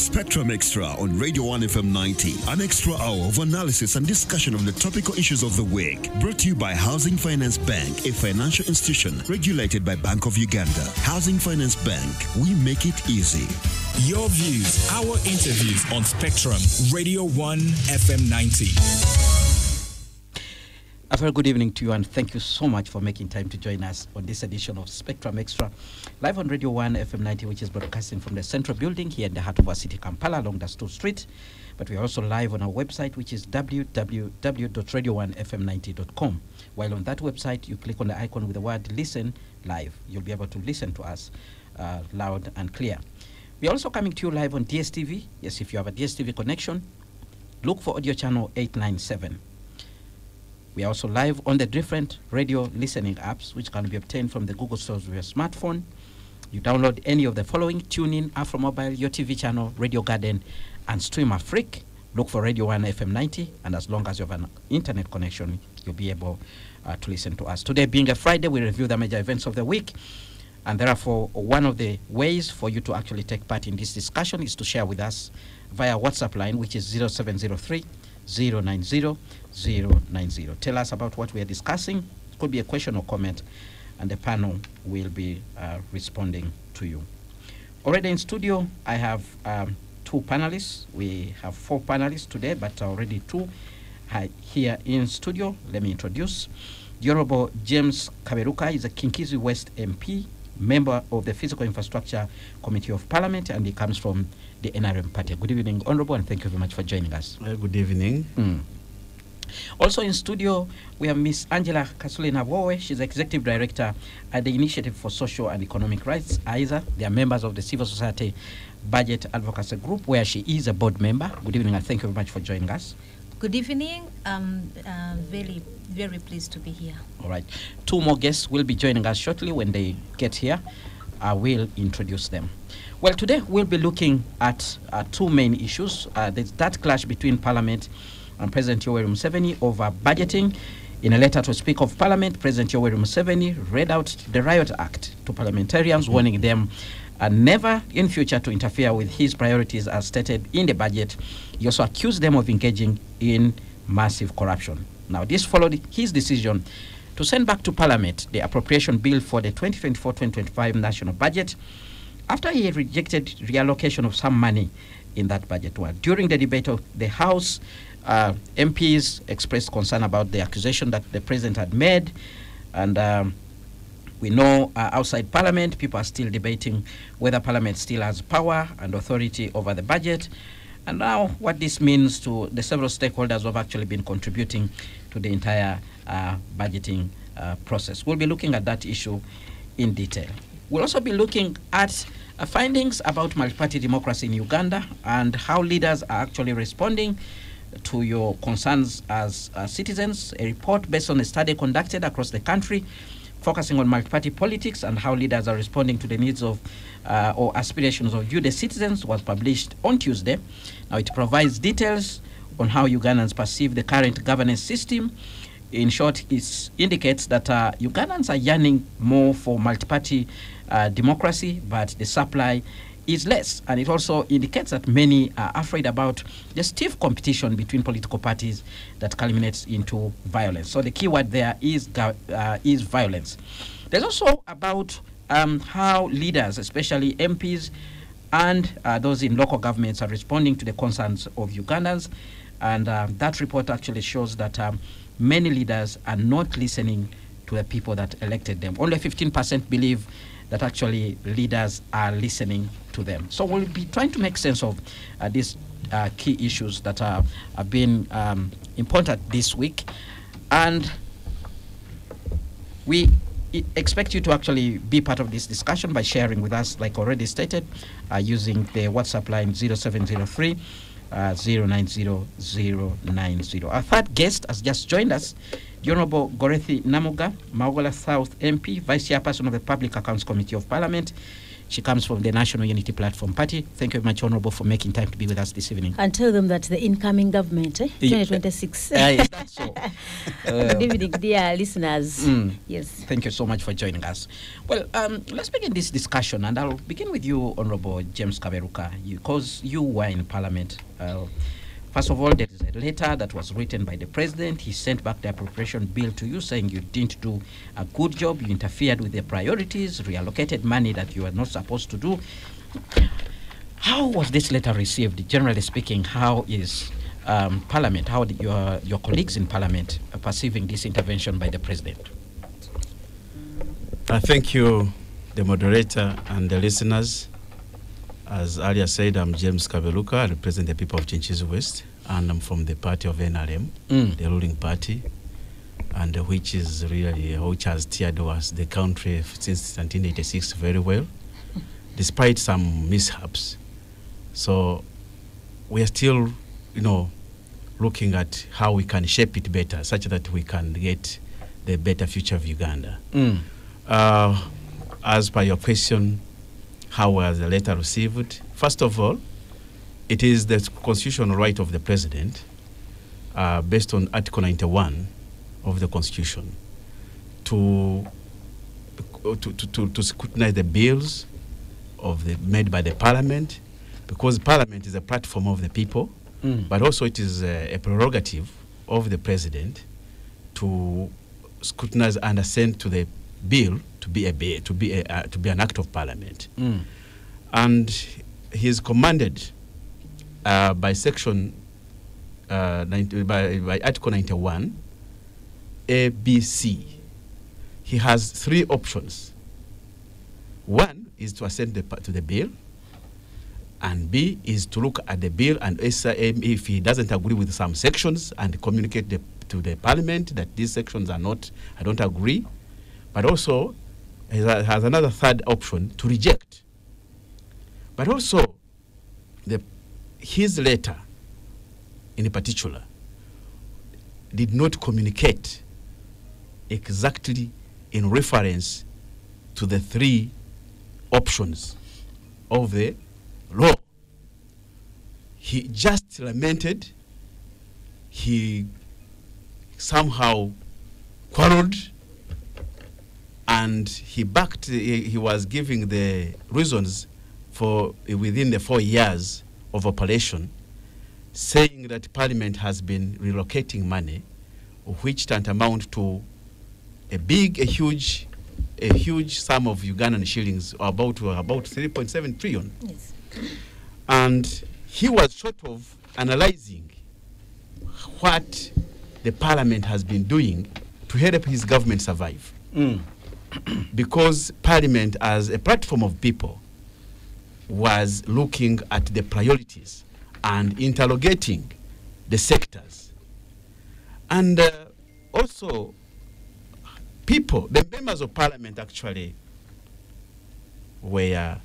Spectrum Xtra on Radio 1 FM 90. An extra hour of analysis and discussion of the topical issues of the week. Brought to you by Housing Finance Bank, a financial institution regulated by Bank of Uganda. Housing Finance Bank, we make it easy. Your views, our interviews on Spectrum, Radio 1 FM 90. A very good evening to you, and thank you so much for making time to join us on this edition of Spectrum Xtra, live on Radio 1 FM 90, which is broadcasting from the Central Building here in the heart of our city, Kampala, along Dasto Street. But we are also live on our website, which is www.radio1fm90.com. While on that website, you click on the icon with the word Listen Live. You'll be able to listen to us loud and clear. We are also coming to you live on DSTV. Yes, if you have a DSTV connection, look for audio channel 897. We are also live on the different radio listening apps, which can be obtained from the Google stores of your smartphone. You download any of the following: TuneIn, AfroMobile, your TV channel, Radio Garden, and Stream Afrique. Look for Radio 1 FM 90, and as long as you have an internet connection, you'll be able to listen to us. Today being a Friday, we review the major events of the week, and therefore one of the ways for you to actually take part in this discussion is to share with us via WhatsApp line, which is 0703 090 090. Tell us about what we are discussing. It could be a question or comment, and the panel will be responding to you. Already in studio, I have two panelists. We have four panelists today, but already two here in studio. Let me introduce. The Honorable James Kaberuka is a Kinkizi West MP, member of the Physical Infrastructure Committee of Parliament, and he comes from the NRM party. Good evening, Honorable, and thank you very much for joining us. Good evening. Also in studio, we have Miss Angela Kasuli-Nabowe. She's Executive Director at the Initiative for Social and Economic Rights, ISA. They are members of the Civil Society Budget Advocacy Group, where she is a board member. Good evening, and thank you very much for joining us. Good evening. Very, very pleased to be here. All right. Two more guests will be joining us shortly. When they get here, I will introduce them. Well, today we'll be looking at two main issues. There's that clash between Parliament and President Yoweri Museveni over budgeting. In a letter to Speaker of Parliament, President Yoweri Museveni read out the Riot Act to parliamentarians, warning them never in future to interfere with his priorities as stated in the budget. He also accused them of engaging in massive corruption. Now, this followed his decision to send back to Parliament the appropriation bill for the 2024-2025 national budget after he had rejected reallocation of some money in that budget. Well, during the debate of the House, MPs expressed concern about the accusation that the president had made, and we know outside Parliament, people are still debating whether Parliament still has power and authority over the budget, and now what this means to the several stakeholders who have actually been contributing to the entire budgeting process. We'll be looking at that issue in detail. We'll also be looking at findings about multi-party democracy in Uganda and how leaders are actually responding to your concerns as citizens. A report based on a study conducted across the country focusing on multi-party politics and how leaders are responding to the needs of or aspirations of you, the citizens, was published on Tuesday. Now, it provides details on how Ugandans perceive the current governance system. In short, it indicates that Ugandans are yearning more for multi-party democracy, but the supply is less. And it also indicates that many are afraid about the stiff competition between political parties that culminates into violence. So the key word there is violence. There's also about how leaders, especially MPs and those in local governments, are responding to the concerns of Ugandans. And that report actually shows that many leaders are not listening to the people that elected them. Only 15% believe that actually leaders are listening to them. So we'll be trying to make sense of these key issues that have been important this week. And we expect you to actually be part of this discussion by sharing with us, like already stated, using the WhatsApp line 0703 090 Our third guest has just joined us, the Honorable Gorethi Namuga, Maogola South MP, Vice Chairperson of the Public Accounts Committee of Parliament. She comes from the National Unity Platform Party. Thank you very much, Honorable, for making time to be with us this evening. And tell them that the incoming government, 2026. Is that so? Good evening, dear listeners. Yes. Thank you so much for joining us. Well, let's begin this discussion, and I'll begin with you, Honorable James Kaberuka, because you were in Parliament. First of all, there is a letter that was written by the President. He sent back the appropriation bill to you saying you didn't do a good job, you interfered with the priorities, reallocated money that you were not supposed to do. How was this letter received? Generally speaking, how is Parliament, how did your colleagues in Parliament perceiving this intervention by the President? Thank you, the moderator and the listeners. As earlier said, I'm James Kaberuka. I represent the people of Chinchizu West, and I'm from the party of NRM, the ruling party, and which has steered us, the country since 1986 very well, despite some mishaps. So we are still, looking at how we can shape it better, such that we can get the better future of Uganda. As per your question, how was the letter received? First of all, it is the constitutional right of the President, based on Article 91 of the Constitution, to scrutinize the bills made by the Parliament, because Parliament is a platform of the people, but also it is a prerogative of the President to scrutinize and assent to the bill to be an act of Parliament, and he is commanded by Section by Article 91 A, B, C. He has three options. One is to assent to the bill, and B is to look at the bill and if he doesn't agree with some sections and communicate to the Parliament that these sections I don't agree. But also has another third option to reject. But also his letter in particular did not communicate exactly in reference to the three options of the law. He just lamented, he somehow quarreled, and he was giving the reasons for within the 4 years of operation, saying that Parliament has been relocating money, which tantamount to a huge sum of Ugandan shillings, about 3.7 trillion. Yes. And he was sort of analyzing what the Parliament has been doing to help his government survive. Because Parliament, as a platform of people, was looking at the priorities and interrogating the sectors. And also, the members of Parliament actually were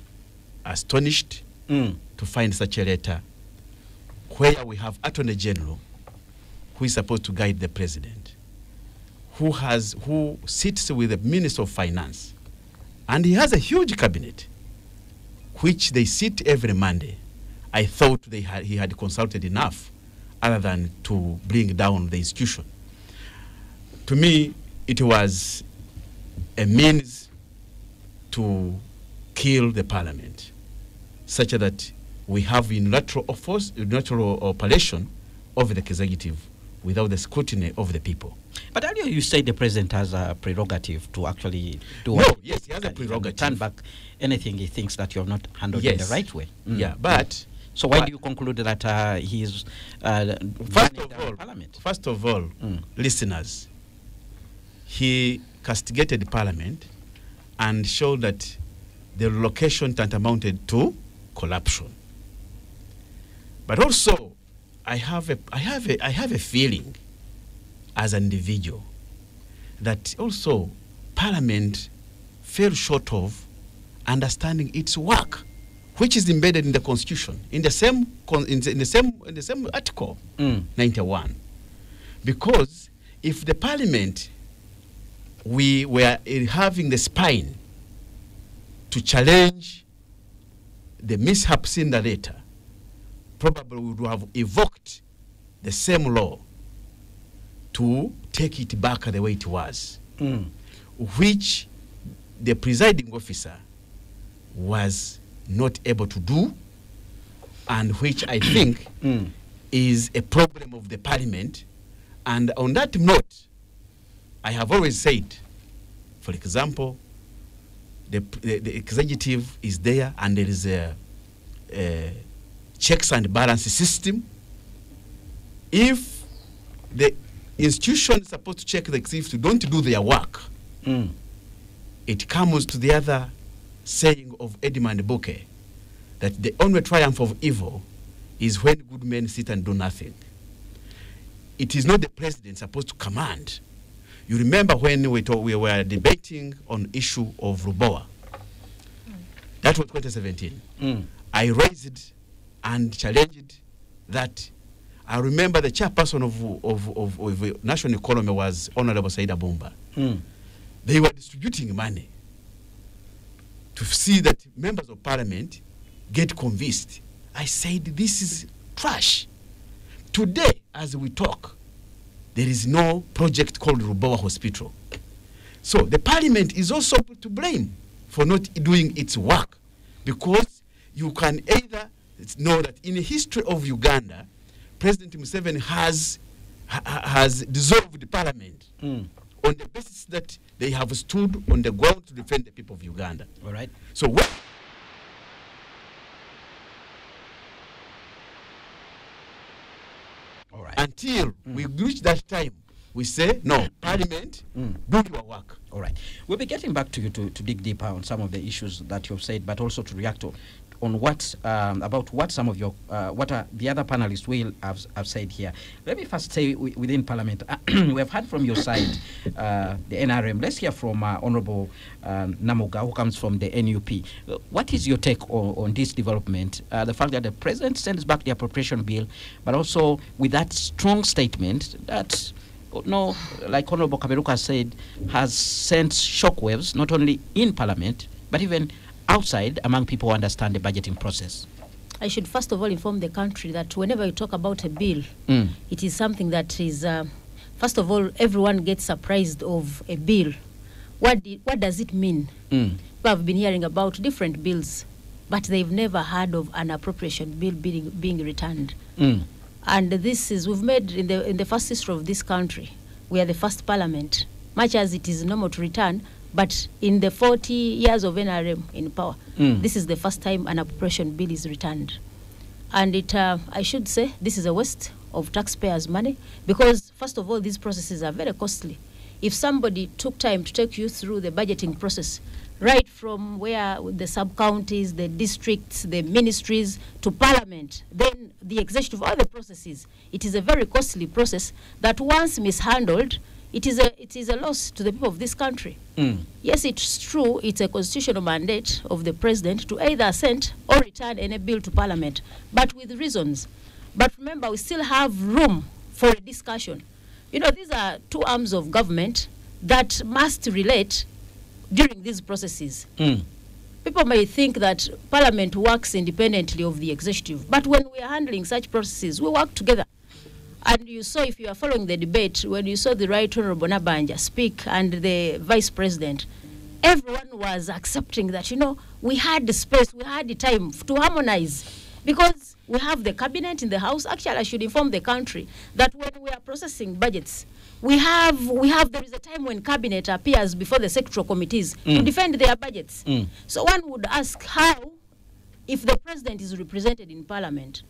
astonished to find such a letter, where we have Attorney General, who is supposed to guide the President, who sits with the Minister of Finance, and he has a huge cabinet, which they sit every Monday. I thought he had consulted enough, other than to bring down the institution. To me, it was a means to kill the Parliament, such that we have unilateral operation of the executive without the scrutiny of the people. But earlier you said the President has a prerogative to actually do Yes, he has a prerogative. Turn back anything he thinks that you have not handled in the right way. Yeah, but... So why do you conclude that he's Parliament? First of all, listeners, he castigated Parliament and showed that the relocation tantamounted to corruption. But also, I have a feeling as an individual that also Parliament fell short of understanding its work, which is embedded in the Constitution, in the same Article 91. Because if the Parliament, we were having the spine to challenge the mishaps in the letter probably would have evoked the same law to take it back the way it was, which the presiding officer was not able to do, and which I think is a problem of the parliament. And on that note, I have always said, for example, the executive is there and there is a checks and balance system. If the institution is supposed to check the executive don't do their work, it comes to the other saying of Edmund Burke that the only triumph of evil is when good men sit and do nothing. It is not the president supposed to command. You remember when we were debating on issue of Ruboa. That was 2017. I raised and challenged that. I remember the chairperson of National Economy was Honorable Saida Bumba. They were distributing money to see that members of parliament get convinced. I said, this is trash. Today, as we talk, there is no project called Ruboa Hospital. So the parliament is also to blame for not doing its work, because you can either know that in the history of Uganda, President Museveni has dissolved the parliament on the basis that they have stood on the ground to defend the people of Uganda. All right. So what? All right. Until we reach that time, we say, no, Parliament, do your work. All right. We'll be getting back to you to dig deeper on some of the issues that you've said, but also to react on what about what some of your what the other panelists will have said here. Let me first say within Parliament, we have heard from your side, the NRM. Let's hear from Honorable Namuga, who comes from the NUP. What is your take on this development? The fact that the president sends back the appropriation bill, but also with that strong statement that, no, like Honorable Kaberuka said, has sent shockwaves not only in Parliament but even outside among people who understand the budgeting process. I should first of all inform the country that whenever you talk about a bill, it is something that is, first of all, everyone gets surprised of a bill. What does it mean? People have been hearing about different bills, but they've never heard of an appropriation bill being returned. And this is, we've made in the first history of this country, we are the first parliament, much as it is normal to return. But in the 40 years of NRM in power, this is the first time an appropriation bill is returned. And it, I should say, this is a waste of taxpayers' money, because, first of all, these processes are very costly. If somebody took time to take you through the budgeting process, right from where the sub-counties, the districts, the ministries, to Parliament, then the executive, all the processes, it is a very costly process that once mishandled, it is a loss to the people of this country. Yes, it's true, it's a constitutional mandate of the president to either send or return any bill to Parliament, but with reasons. But remember, we still have room for a discussion. You know, these are two arms of government that must relate during these processes. People may think that Parliament works independently of the executive, but when we are handling such processes, we work together. And you saw, if you are following the debate, when you saw the Right Honorable Nabanja speak and the Vice President, everyone was accepting that, you know, we had the space, we had the time to harmonize, because we have the cabinet in the House. Actually, I should inform the country that when we are processing budgets, there is a time when cabinet appears before the sectoral committees to defend their budgets. So one would ask how, if the president is represented in Parliament,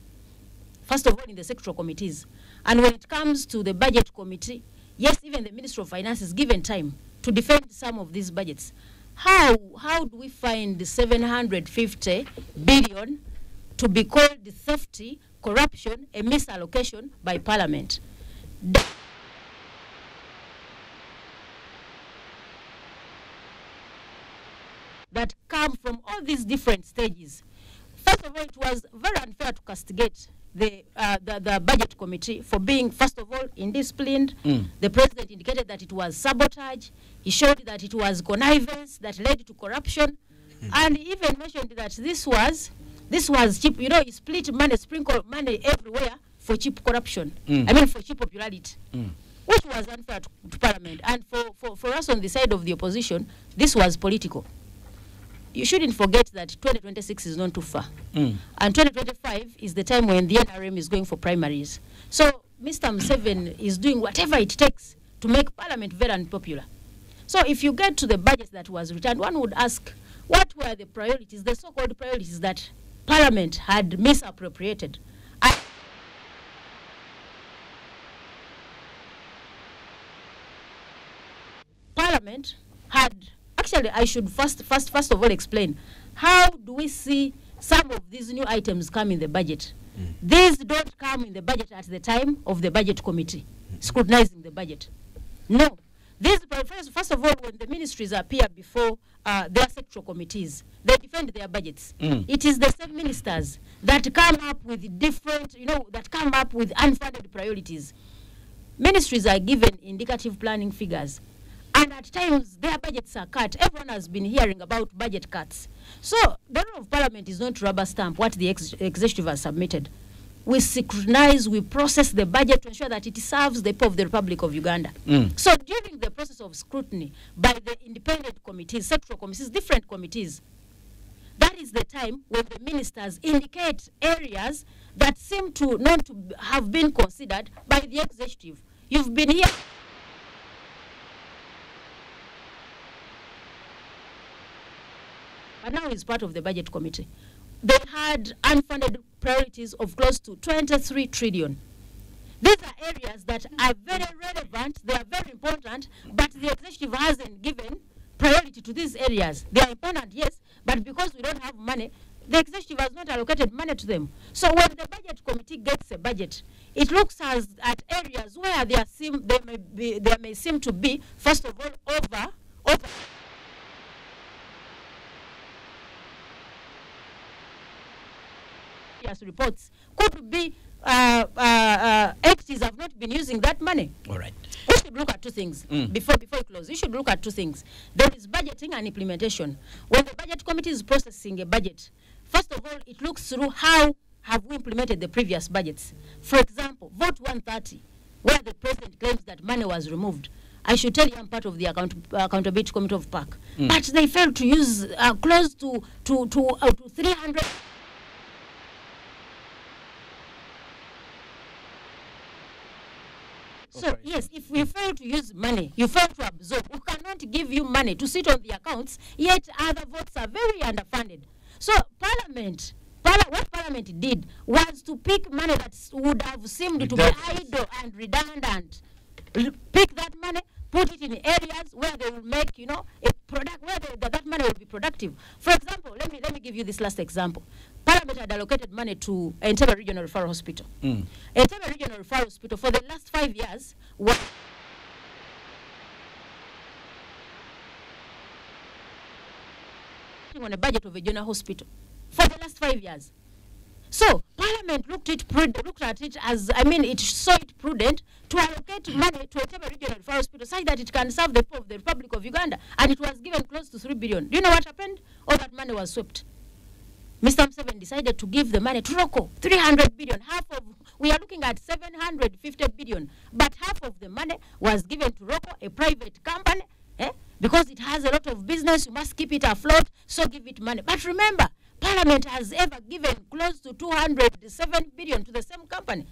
first of all in the sectoral committees, and when it comes to the budget committee, yes, even the Minister of Finance is given time to defend some of these budgets. How do we find the 750 billion to be called theft, corruption, a misallocation by Parliament? That come from all these different stages. First of all, it was very unfair to castigate the budget committee for being, first of all, indisciplined. The president indicated that it was sabotage. He showed that it was connivance that led to corruption. And he even mentioned that this was This was cheap. You know, he split money, sprinkle money everywhere for cheap corruption. For cheap popularity. Which was unfair to Parliament. And for us on the side of the opposition, this was political. You shouldn't forget that 2026 is not too far. And 2025 is the time when the NRM is going for primaries. So Mr. Museveni is doing whatever it takes to make Parliament very unpopular. So if you get to the budget that was returned, one would ask, what were the priorities, the so-called priorities that Parliament had misappropriated? Parliament had, actually I should first of all explain, how do we see some of these new items come in the budget? These don't come in the budget at the time of the budget committee scrutinizing the budget. No. These, first of all, when the ministries appear before their sectoral committees, they defend their budgets. It is the same ministers that come up with different, that come up with unfunded priorities. Ministries are given indicative planning figures, and at times their budgets are cut. Everyone has been hearing about budget cuts. So the role of Parliament is not to rubber stamp what the executive has submitted. We scrutinize, we process the budget to ensure that it serves the people of the Republic of Uganda. So during the process of scrutiny by the independent committees, sectoral committees, different committees, that is the time when the ministers indicate areas that seem to not to have been considered by the executive. You've been here. But now he's part of the budget committee. They had unfunded priorities of close to 23 trillion. These are areas that are very relevant, they are very important, but the executive hasn't given priority to these areas. They are important, yes, but because we don't have money, the executive has not allocated money to them. So when the budget committee gets a budget, it looks at areas where there may seem to be, first of all, over reports could be entities have not been using that money. All right. We should look at two things before we close. You should look at two things. There is budgeting and implementation. When the budget committee is processing a budget, first of all, it looks through how have we implemented the previous budgets. For example, Vote 130, where the president claims that money was removed. I should tell you I'm part of the Accountability Committee of PAC. But they failed to use close to 300... So, yes, if we fail to use money, you fail to absorb. We cannot give you money to sit on the accounts, yet other votes are very underfunded. So, what Parliament did was to pick money that would have seemed to be idle and redundant. Pick that money, put it in areas where they will make, a product, where that money will be productive. For example, let me give you this last example. Parliament had allocated money to Entebbe Regional Referral Hospital. Entebbe Regional Referral Hospital for the last 5 years was on a budget of a general hospital for the last 5 years. So Parliament looked at it as, it saw it prudent to allocate money to Entebbe Regional Referral Hospital such that it can serve the people of the Republic of Uganda, and it was given close to 3 billion. Do you know what happened? All that money was swept. Mr. Museveni decided to give the money to Rocco, 300 billion. We are looking at 750 billion, but half of the money was given to Rocco, a private company, because it has a lot of business, you must keep it afloat, so give it money. But remember, Parliament has ever given close to 207 billion to the same company.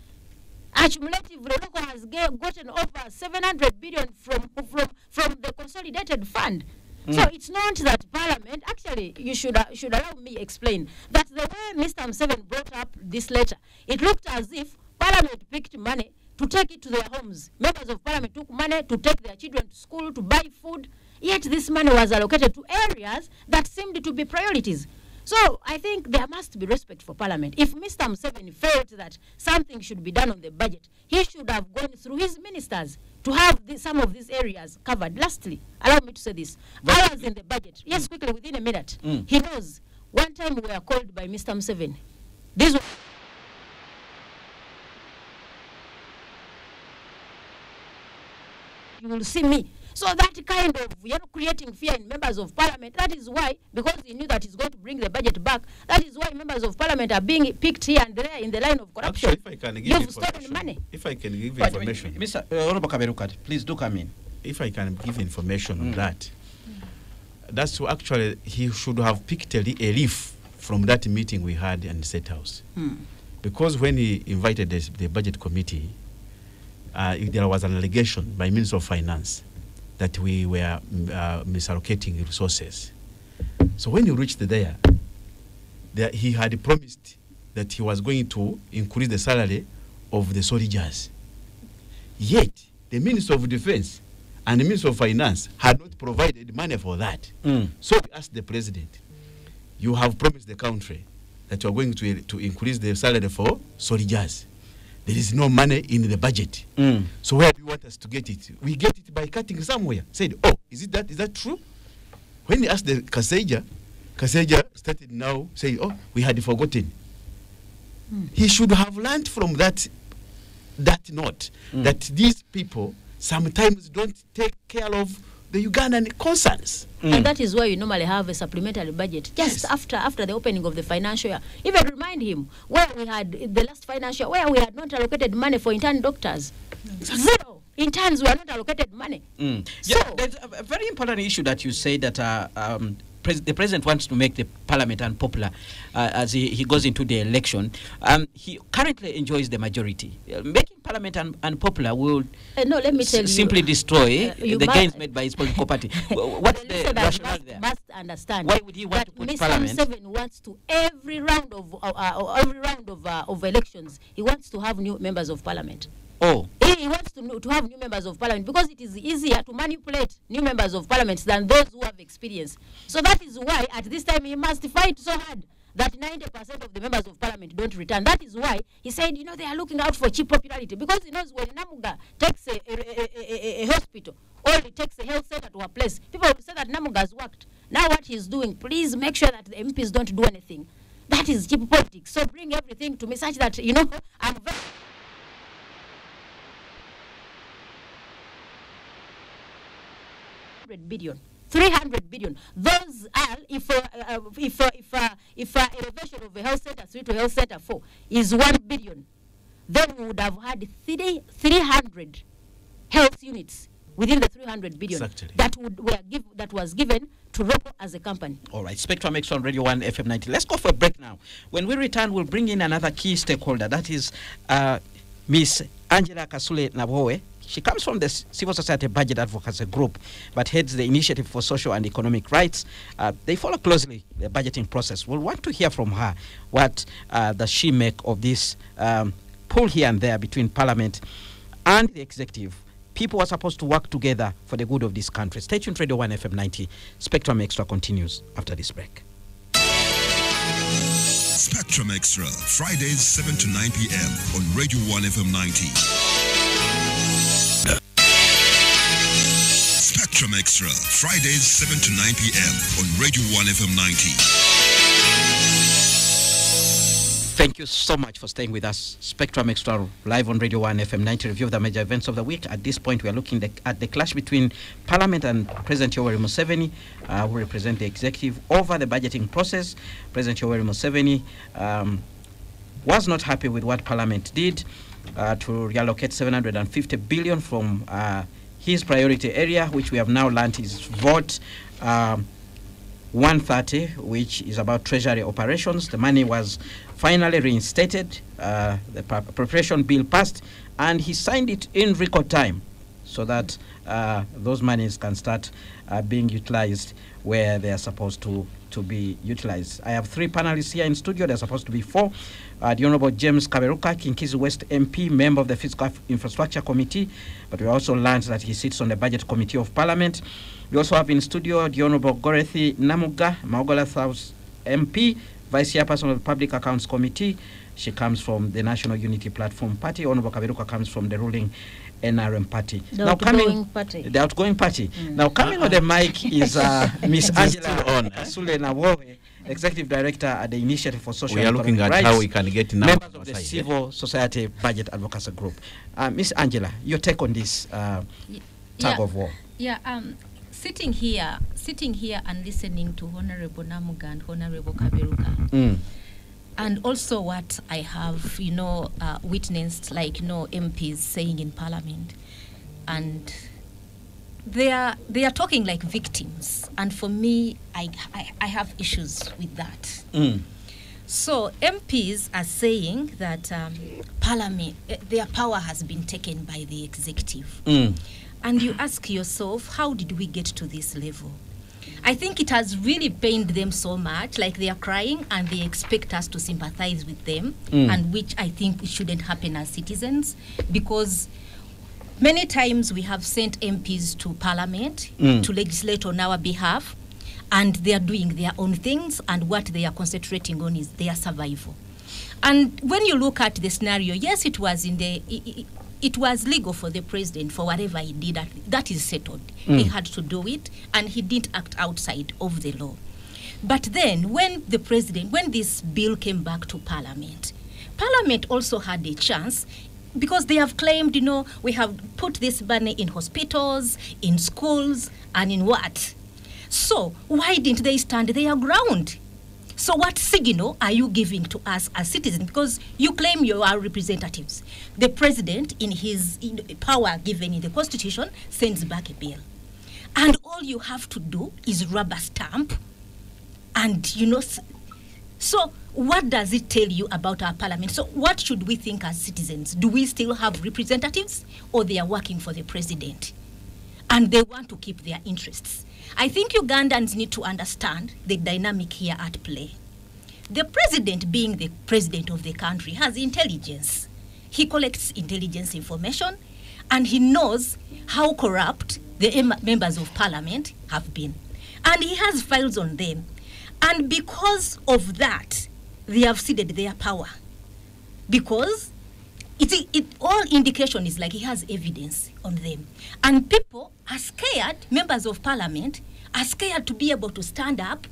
Accumulatively, Rocco has gotten over 700 billion from the consolidated fund. So it's not that Parliament, actually, you should allow me explain that the way Mr. Museveni brought up this letter, it looked as if Parliament picked money to take it to their homes. Members of Parliament took money to take their children to school, to buy food, yet this money was allocated to areas that seemed to be priorities. So I think there must be respect for Parliament. If Mr. Museveni felt that something should be done on the budget, he should have gone through his ministers to have some of these areas covered. Lastly, allow me to say this. I was in the budget. Yes, quickly, within a minute. He knows. One time we were called by Mr. Museveni. This was you will see me. So that kind of, creating fear in members of parliament, that is why, because he knew that he's going to bring the budget back, that is why members of parliament are being picked here and there in the line of corruption. Actually, if I can give You've stolen money. If I can give information. Mr. Honorable Kaberukat, please do come in. If I can give information on that, that's what actually he should have picked a leaf from that meeting we had in the State House. Because when he invited the budget committee, there was an allegation by Minister of Finance that we were misallocating resources. So when he reached there, he had promised that he was going to increase the salary of the soldiers. Yet, the Minister of Defense and the Minister of Finance had not provided money for that. So we asked the President, you have promised the country that you are going to increase the salary for soldiers. There is no money in the budget. So where do you want us to get it? We get it by cutting somewhere. Said, oh, is that true? When he asked the Kaseja started now saying, oh, we had forgotten. He should have learned from that note that these people sometimes don't take care of the Ugandan concerns. And that is why you normally have a supplementary budget just after the opening of the financial year. Even remind him where we had the last financial, where we had not allocated money for intern doctors. Zero interns were not allocated money. So there's a very important issue that you say that the president wants to make the parliament unpopular as he goes into the election. He currently enjoys the majority. Making parliament unpopular will let me tell simply you, destroy the gains made by his political party. What's the rationale there? Must understand. Why would he want to put Mr. parliament? Museveni wants to every round of elections. He wants to have new members of parliament. Oh. He wants to have new members of parliament because it is easier to manipulate new members of parliament than those who have experience. So that is why at this time he must fight so hard that 90% of the members of parliament don't return. That is why he said, they are looking out for cheap popularity, because he knows when Namuga takes a hospital or he takes a health center to a place, people will say that Namuga has worked. Now what he's doing, please make sure that the MPs don't do anything. That is cheap politics. So bring everything to me such that, I'm very... 300 billion. Those are if elevation of a health center 3 to health center 4 is 1 billion, then we would have had 300 health units within the 300 billion that was given to Roko as a company. All right, Spectrum Xtra on Radio 1 FM 90. Let's go for a break now. When we return, we'll bring in another key stakeholder. That is Miss Angela Kasule Nabowe. She comes from the Civil Society Budget Advocacy Group, but heads the Initiative for Social and Economic Rights. They follow closely the budgeting process. We'll want to hear from her what does she make of this pull here and there between Parliament and the Executive. People are supposed to work together for the good of this country. Stay tuned, Radio 1 FM 90. Spectrum Xtra continues after this break. Spectrum Xtra, Fridays 7 to 9 p.m. on Radio 1 FM 90. Spectrum Xtra, Fridays 7 to 9 p.m. on Radio 1 FM 90. Thank you so much for staying with us. Spectrum Xtra live on Radio 1 FM 90, review of the major events of the week. At this point, we are looking at the clash between Parliament and President Yoweri Museveni, who represent the executive, over the budgeting process. President Yoweri Museveni was not happy with what Parliament did to reallocate 750 billion from his priority area, which we have now learned is vote 130, which is about treasury operations. The money was finally reinstated. The appropriation bill passed, and he signed it in record time so that those monies can start being utilized where they are supposed to be utilized. I have 3 panelists here in studio. There are supposed to be 4. The Honorable James Kaberuka, Kinkizi West MP, member of the Fiscal Infrastructure Committee, but we also learned that he sits on the Budget Committee of Parliament. We also have in studio the Honorable Gorethi Namuga, Maogola South MP, Vice Chairperson of the Public Accounts Committee. She comes from the National Unity Platform Party. Honorable Kaberuka comes from the ruling NRM party. The outgoing party. Now coming on the mic is Miss Angela Kasule Nabowe, Executive Director at the Initiative for Social and Economic Rights. We are looking at how we can get numbers members of the Civil Society Budget Advocacy Group. Miss Angela, your take on this tug of war. Yeah, sitting here and listening to Honorable Namuga and Honorable Kaberuka, and also what I have, witnessed, like, MPs saying in Parliament, and they are talking like victims, and for me, I have issues with that. So MPs are saying that Parliament, their power has been taken by the executive. And you ask yourself, how did we get to this level? I think it has really pained them so much, like they are crying and they expect us to sympathize with them, and which I think shouldn't happen as citizens, because many times we have sent MPs to Parliament to legislate on our behalf, and they are doing their own things, and what they are concentrating on is their survival. And when you look at the scenario, yes, it was it was legal for the president for whatever he did. That is settled. He had to do it, and he didn't act outside of the law. But then, when this bill came back to Parliament also had a chance, because they have claimed, we have put this money in hospitals, in schools, and in what? So why didn't they stand their ground? So what signal are you giving to us as citizens? Because you claim you are representatives. The president, in his power given in the Constitution, sends back a bill. And all you have to do is rubber stamp. And, so what does it tell you about our Parliament? So what should we think as citizens? Do we still have representatives, or they are working for the president? And they want to keep their interests. I think Ugandans need to understand the dynamic here at play. The president, being the president of the country, has intelligence. He collects intelligence information, and he knows how corrupt the members of Parliament have been. And he has files on them. And because of that, they have ceded their power. Because all indication is like he has evidence on them. And people are scared, members of Parliament are scared to be able to stand up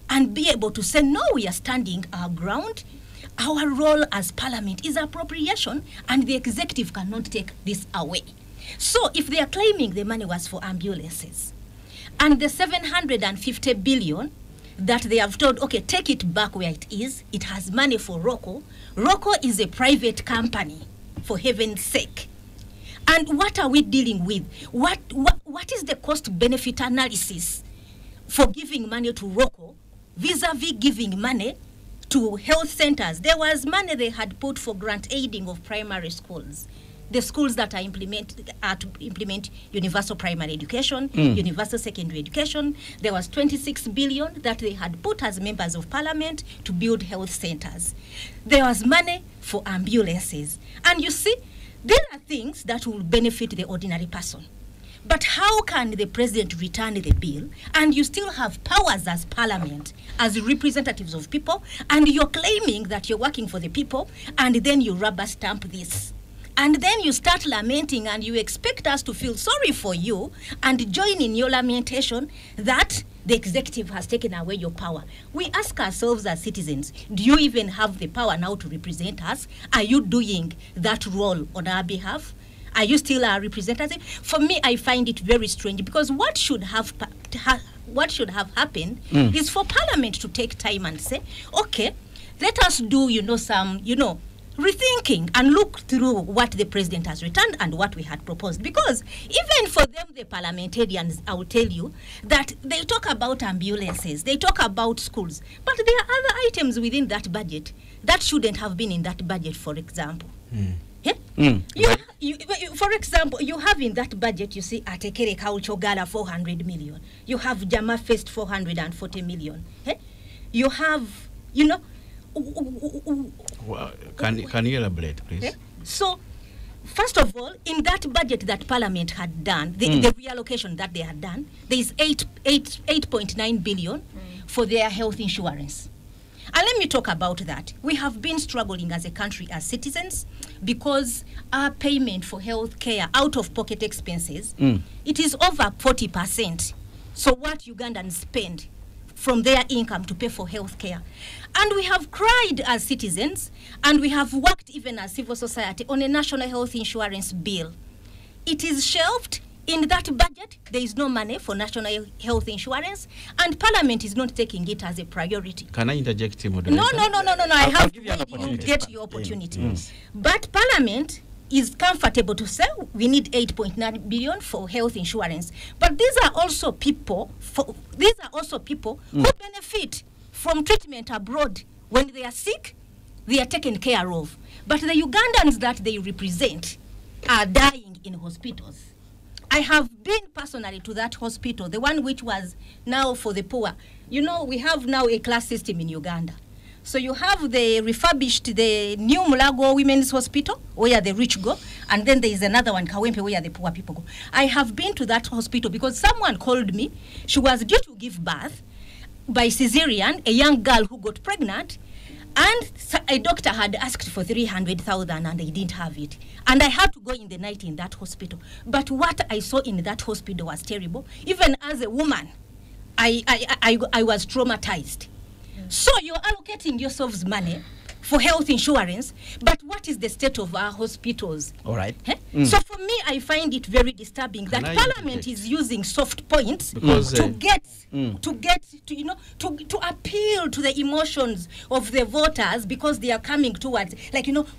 and be able to say, no, we are standing our ground. Our role as Parliament is appropriation, and the executive cannot take this away. So if they are claiming the money was for ambulances, and the 750 billion that they have told, okay, take it back where it is, it has money for ROCO. ROCO is a private company, for heaven's sake. And what are we dealing with? What is the cost-benefit analysis for giving money to ROCO vis-a-vis giving money to health centers? There was money they had put for grant aiding of primary schools, the schools that are to implement universal primary education, universal secondary education. There was 26 billion that they had put as members of Parliament to build health centers. There was money for ambulances. And you see, there are things that will benefit the ordinary person. But how can the president return the bill, and you still have powers as Parliament, as representatives of people, and you're claiming that you're working for the people, and then you rubber stamp this? And then you start lamenting, and you expect us to feel sorry for you and join in your lamentation that the executive has taken away your power. We ask ourselves as citizens, do you even have the power now to represent us? Are you doing that role on our behalf? Are you still our representative? For me, I find it very strange, because what should have happened is for Parliament to take time and say, okay, let us do, some, rethinking and look through what the president has returned and what we had proposed. Because even for them, the parliamentarians, I will tell you that they talk about ambulances, they talk about schools, but there are other items within that budget that shouldn't have been in that budget, for example. For example, you have in that budget, you see, Atekere Culture Gala 400 million. You have Jama Fest 440 million. You have, Well, can you elaborate, please? So, first of all, in that budget that Parliament had done, the reallocation that they had done, there is 8.9 billion for their health insurance. And let me talk about that. We have been struggling as a country, as citizens, because our payment for health care, out-of-pocket expenses, it is over 40%. So what Ugandans spend from their income to pay for health care. And we have cried as citizens, and we have worked even as civil society on a national health insurance bill. It is shelved, In that budget, there is no money for national health insurance, and Parliament is not taking it as a priority. Can I interject, moderator? No. I have give you an to opportunity. get your opportunity. But Parliament is comfortable to say we need 8.9 billion for health insurance. But these are also people who benefit from treatment abroad. When they are sick, they are taken care of. But the Ugandans that they represent are dying in hospitals. I have been personally to that hospital, the one which was now for the poor. You know, we have now a class system in Uganda. So you have the new Mulago Women's Hospital, where the rich go, and then there is another one, Kawempe, where the poor people go. I have been to that hospital because someone called me. She was due to give birth by cesarean, a young girl who got pregnant, and a doctor had asked for 300,000 and they didn't have it. And I had to go in the night in that hospital. But what I saw in that hospital was terrible. Even as a woman, I was traumatized. So you're allocating yourselves money for health insurance, but what is the state of our hospitals? All right. So for me, I find it very disturbing that Parliament is using soft points to appeal to the emotions of the voters because they are coming towards,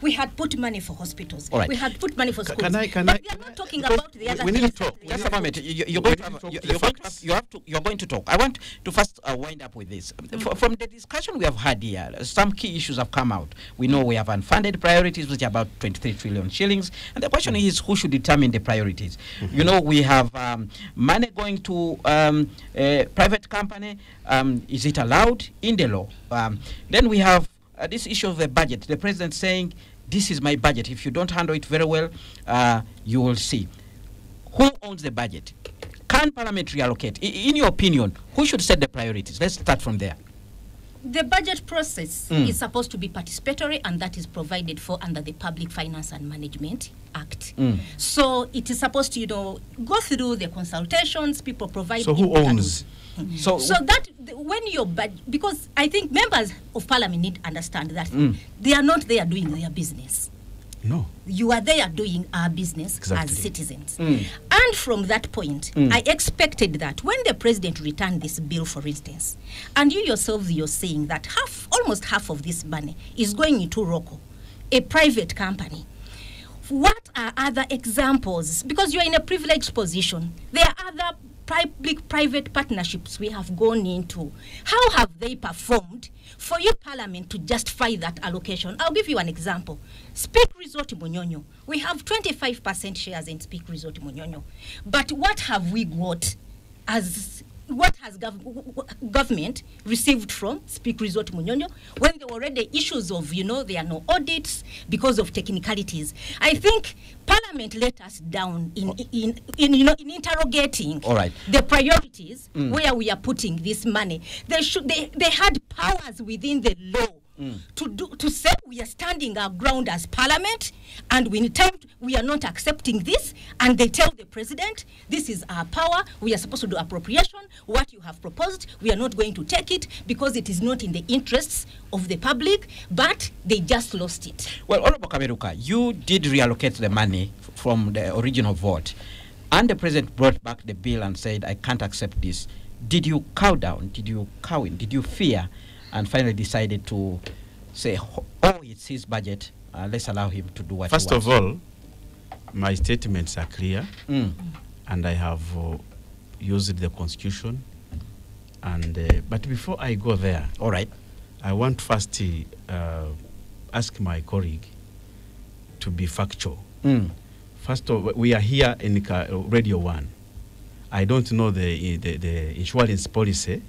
we had put money for hospitals. All right. We had put money for schools. But we are not talking about the other we need to talk. Just a moment. You're going to talk. I want to first wind up with this. From the discussion we have had here, some key issues have come out. We know we have unfunded priorities, which are about 23 trillion shillings. And the question is, who should determine the priorities? You know, we have money going to a private company. Is it allowed in the law? Then we have this issue of the budget. The president saying, this is my budget. If you don't handle it very well, you will see. Who owns the budget? Can Parliament reallocate? In your opinion, who should set the priorities? Let's start from there. The budget process is supposed to be participatory, and that is provided for under the Public Finance and Management Act. So it is supposed to, go through the consultations, people provide. So who owns? So that when you're because I think members of Parliament need to understand that they are not there doing their business. No. You are there doing our business as citizens. And from that point, I expected that when the president returned this bill, for instance, and you yourselves, you're saying that almost half of this money is going into ROCO, a private company. What are other examples? Because you're in a privileged position. There are other public-private partnerships we have gone into. How have they performed for your Parliament to justify that allocation? I'll give you an example. Speak Resort Munyonyo. We have 25% shares in Speak Resort Munyonyo. But what have we got what has government received from Speak Resort Munyonyo when there were already issues of, there are no audits because of technicalities? I think Parliament let us down in interrogating the priorities where we are putting this money. They had powers within the law to say we are standing our ground as Parliament, and we are not accepting this, and they tell the president, this is our power, we are supposed to do appropriation, what you have proposed, we are not going to take it because it is not in the interests of the public, but they just lost it. Well, Honorable Kaberuka, you did reallocate the money from the original vote, and the president brought back the bill and said, I can't accept this. Did you cow down? Did you cow in? Did you fear? And finally decided to say, it's his budget, let's allow him to do what he wants. First of all, my statements are clear, and I have used the Constitution. And but before I go there, all right, I want first to ask my colleague to be factual. First of all, we are here in Radio 1. I don't know the insurance policy,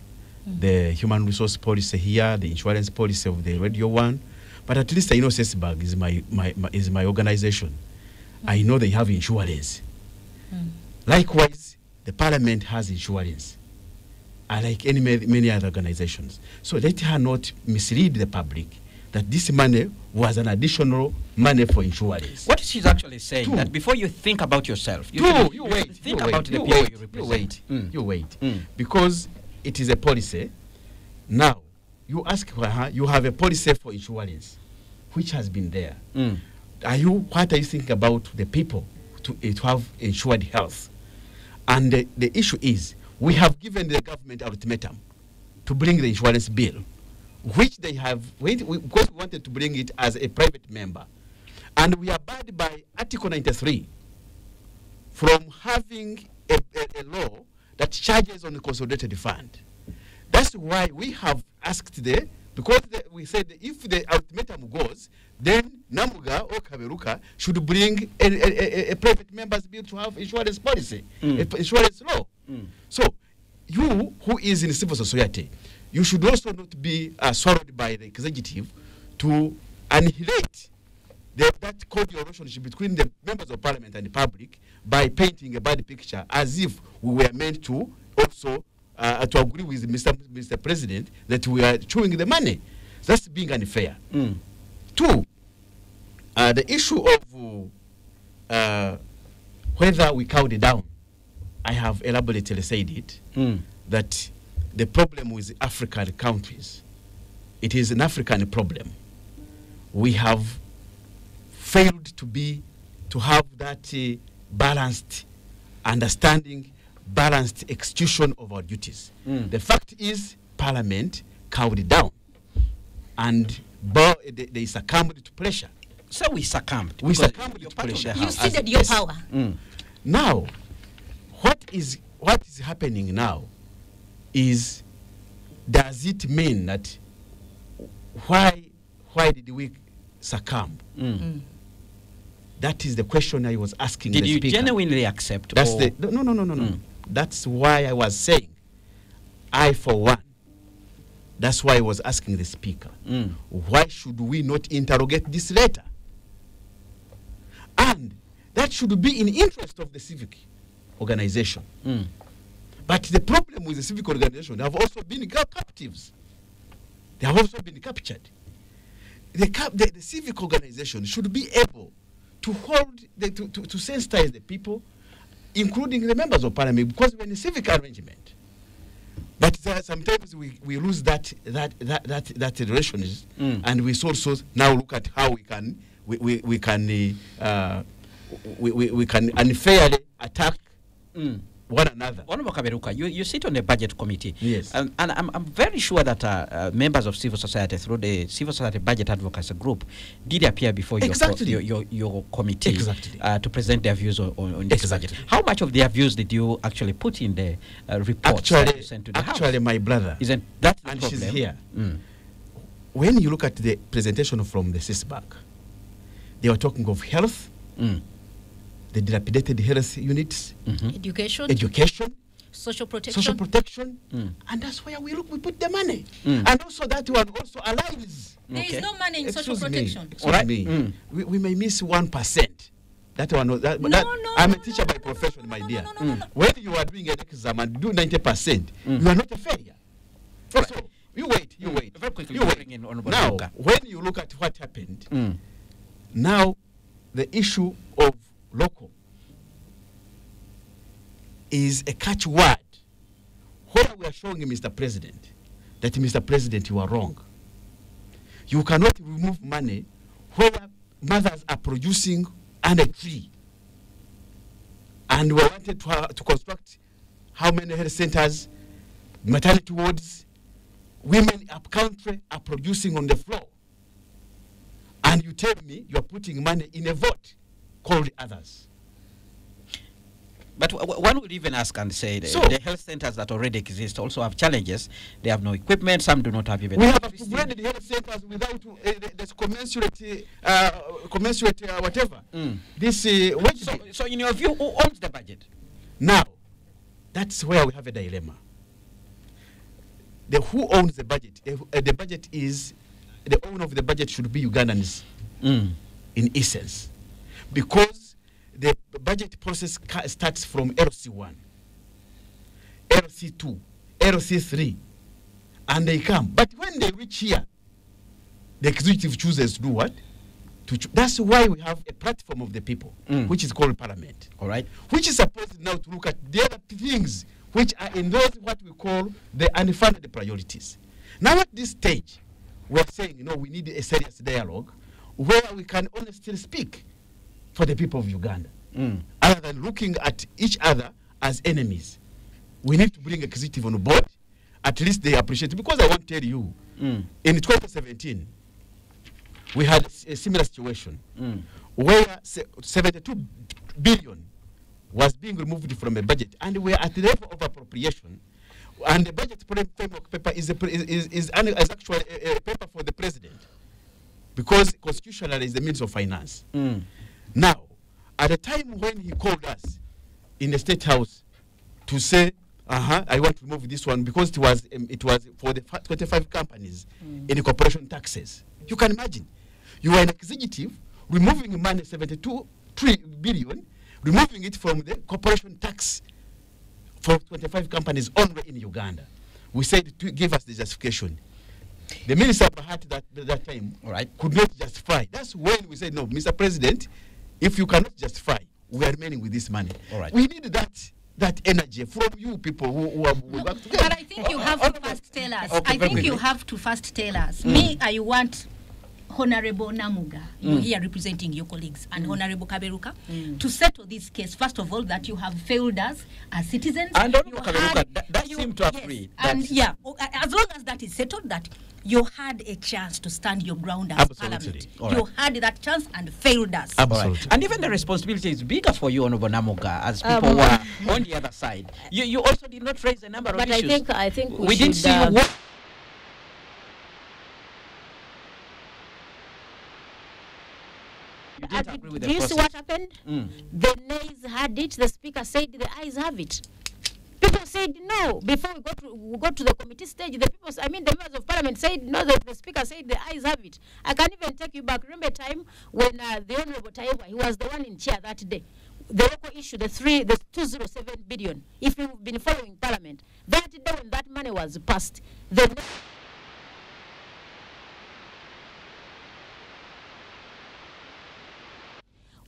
the human resource policy here, the insurance policy of the Radio 1, but at least I know CESBAG is my organization. I know they have insurance. Likewise, the Parliament has insurance, like many other organizations. So let her not mislead the public that this money was an additional money for insurance. What she's actually saying, that before you think about yourself, you wait. Think about the people you represent. You wait. Because it is a policy. Now, you ask her, you have a policy for insurance, which has been there. What are you thinking about the people to have insured health? And the issue is, we have given the government ultimatum to bring the insurance bill, which they have, because we wanted to bring it as a private member. And we abide by Article 93 from having a law that charges on the consolidated fund. That's why we have asked because we said if the ultimatum goes, then Namuga or Kaberuka should bring a private member's bill to have insurance policy, insurance law. So you who is in civil society, you should also not be swallowed by the executive to annihilate that cordial relationship between the members of parliament and the public by painting a bad picture as if we were meant to also to agree with Mr. President that we are chewing the money. That's being unfair. Two, the issue of whether we cowed it down, I have elaborately said it, that the problem with African countries, it is an African problem. We have failed to have that balanced understanding, balanced execution of our duties. The fact is, Parliament cowed it down, and they succumbed to pressure. So we succumbed. We succumbed to pressure. You ceded your power. Now, what is happening now is, does it mean that why did we succumb? That is the question I was asking the Speaker. Did you genuinely accept? That's no. That's why I was saying, I for one. That's why I was asking the Speaker, why should we not interrogate this letter? And that should be in interest of the civic organization. But the problem with the civic organization, they have also been captives. They have also been captured. The civic organization should be able to hold, to sensitize the people, including the members of parliament, because we're in a civic arrangement. But sometimes we lose that relationship, and we also now look at how we can unfairly attack one another. Honorable Kaberuka, you sit on the budget committee. Yes. And I'm very sure that members of civil society through the Civil Society Budget Advocacy Group did appear before your committee to present their views on this budget. How much of their views did you actually put in the report that you sent to the House? Actually, my brother, isn't that the and problem? she's here. When you look at the presentation from the CISBAC, they were talking of health, the dilapidated health units, education, social protection, and that's where we put the money. And also that one also aligns. There is no money in social protection. Excuse me. We may miss 1%. That one. I'm a teacher by profession, my dear. When you are doing an exam and do 90%, you are not a failure. So you wait. Very quickly, now, when you look at what happened, now the issue of local is a catchword where we are showing Mr. President that, Mr. President, you are wrong. You cannot remove money where mothers are producing under a tree. And we wanted to construct how many health centers, maternity wards, women up country are producing on the floor. And you tell me you are putting money in a vote called others. But one would even ask and say the health centers that already exist also have challenges. They have no equipment. Some do not have even. We have upgraded health centers without this commensurate whatever. This so in your view, who owns the budget? Now, that's where we have a dilemma. Who owns the budget? The budget is the owner of the budget should be Ugandans in essence, because the budget process starts from LC1, LC2, LC3, and they come. But when they reach here, the executive chooses to do what? That's why we have a platform of the people, which is called Parliament. All right. Which is supposed now to look at the other things which are in those what we call the unfunded priorities. Now at this stage, we're saying, we need a serious dialogue where we can honestly speak for the people of Uganda, other than looking at each other as enemies. We need to bring executive on board. At least they appreciate it. Because I want to tell you, in 2017, we had a similar situation where 72 billion was being removed from a budget, and we are at the level of appropriation. And the budget framework paper is actually a paper for the president, because constitutionally is the means of finance. Now, at the time when he called us in the State House to say, I want to remove this one because it was for the 25 companies in the corporation taxes. You can imagine, you are an executive removing money, 72 billion, removing it from the corporation tax for 25 companies only in Uganda. We said to give us the justification. The Minister at that time could not justify. That's when we said, no, Mr. President, if you cannot justify, we are remaining with this money. We need that energy from you people who are working together. But I think you have to first tell us. I think you have to first tell us. Me, I want Honorable Namuga, you're here representing your colleagues, and Honorable Kaberuka, to settle this case. First of all, that you have failed us as citizens. And Honorable Kaberuka, that seemed to agree. And as long as that is settled, that you had a chance to stand your ground as Parliament. You had that chance and failed us. Absolutely. And even the responsibility is bigger for you, Honorable Namuga, as people were on the other side. You also did not raise a number of issues. But I think we didn't see you work. Do you see what happened? The nays had it, the speaker said the ayes have it. People said no. Before we go to the committee stage, the members of parliament said no, the speaker said the ayes have it. I can even take you back. Remember a time when the Honorable Taiwa, he was the one in chair that day. The local issue, the 207 billion, if you've been following parliament, that day when that money was passed,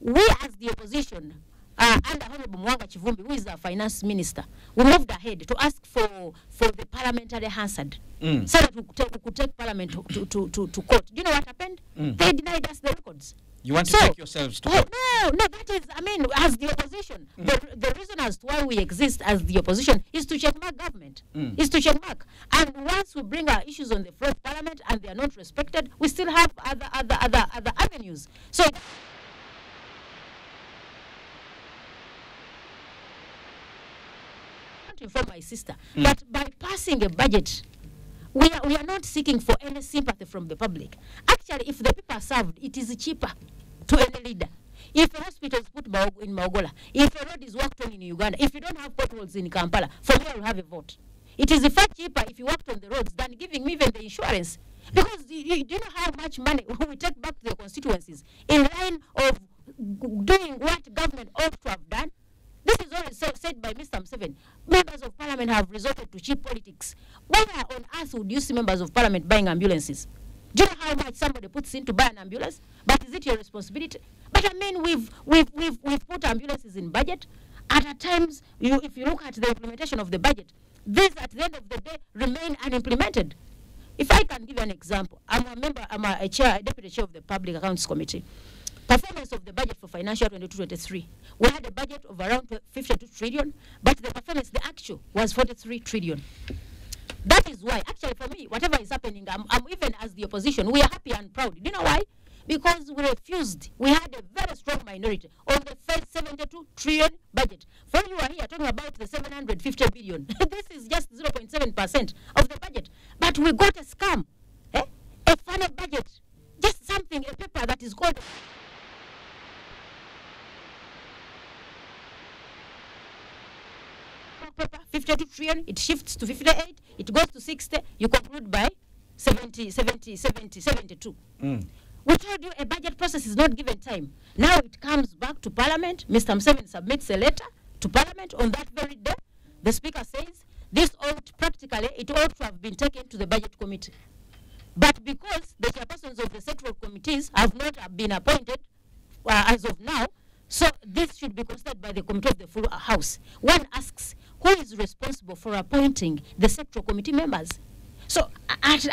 we as the opposition, under Honorable Mwanga Chivumbi, who is our finance minister, we moved ahead to ask for the parliamentary hazard, so that we could take parliament to court. Do you know what happened? They denied us the records. You want to take yourselves to court? No, that is, as the opposition, the reason as to why we exist as the opposition is to checkmark government, is to checkmark. And once we bring our issues on the floor of parliament and they are not respected, we still have other avenues. So inform my sister that by passing a budget, we are not seeking for any sympathy from the public. Actually, if the people are served, it is cheaper to any leader. If a hospital is put in Maogola, if a road is worked on in Uganda, if you don't have potholes in Kampala, for me I will have a vote. It is far cheaper if you worked on the roads than giving me even the insurance. Because do you know how much money we take back to the constituencies in line of doing what government ought to have done? This is already said by Mr. Museveni. Members of parliament have resorted to cheap politics. Why on earth would you see members of parliament buying ambulances? Do you know how much somebody puts in to buy an ambulance? But is it your responsibility? But we've put ambulances in budget. At times, if you look at the implementation of the budget, these at the end of the day remain unimplemented. If I can give you an example, I'm a deputy chair of the Public Accounts Committee. Performance of the budget for financial 22-23. We had a budget of around 52 trillion, but the performance, the actual, was 43 trillion. That is why, actually for me, whatever is happening, I'm even as the opposition, we are happy and proud. Do you know why? Because we refused. We had a very strong minority on the first 72 trillion budget. For you are here talking about the 750 billion. This is just 0.7% of the budget. But we got a scam, a funny budget, just something, a paper that is called... 52 trillion, it shifts to 58, it goes to 60, you conclude by 72. We told you a budget process is not given time. Now it comes back to Parliament. Mr. Museveni submits a letter to Parliament on that very day. The Speaker says this ought to have been taken to the Budget Committee. But because the chairpersons of the sectoral committees have not been appointed as of now, so this should be considered by the Committee of the Full House. One asks, who is responsible for appointing the sectoral committee members? So as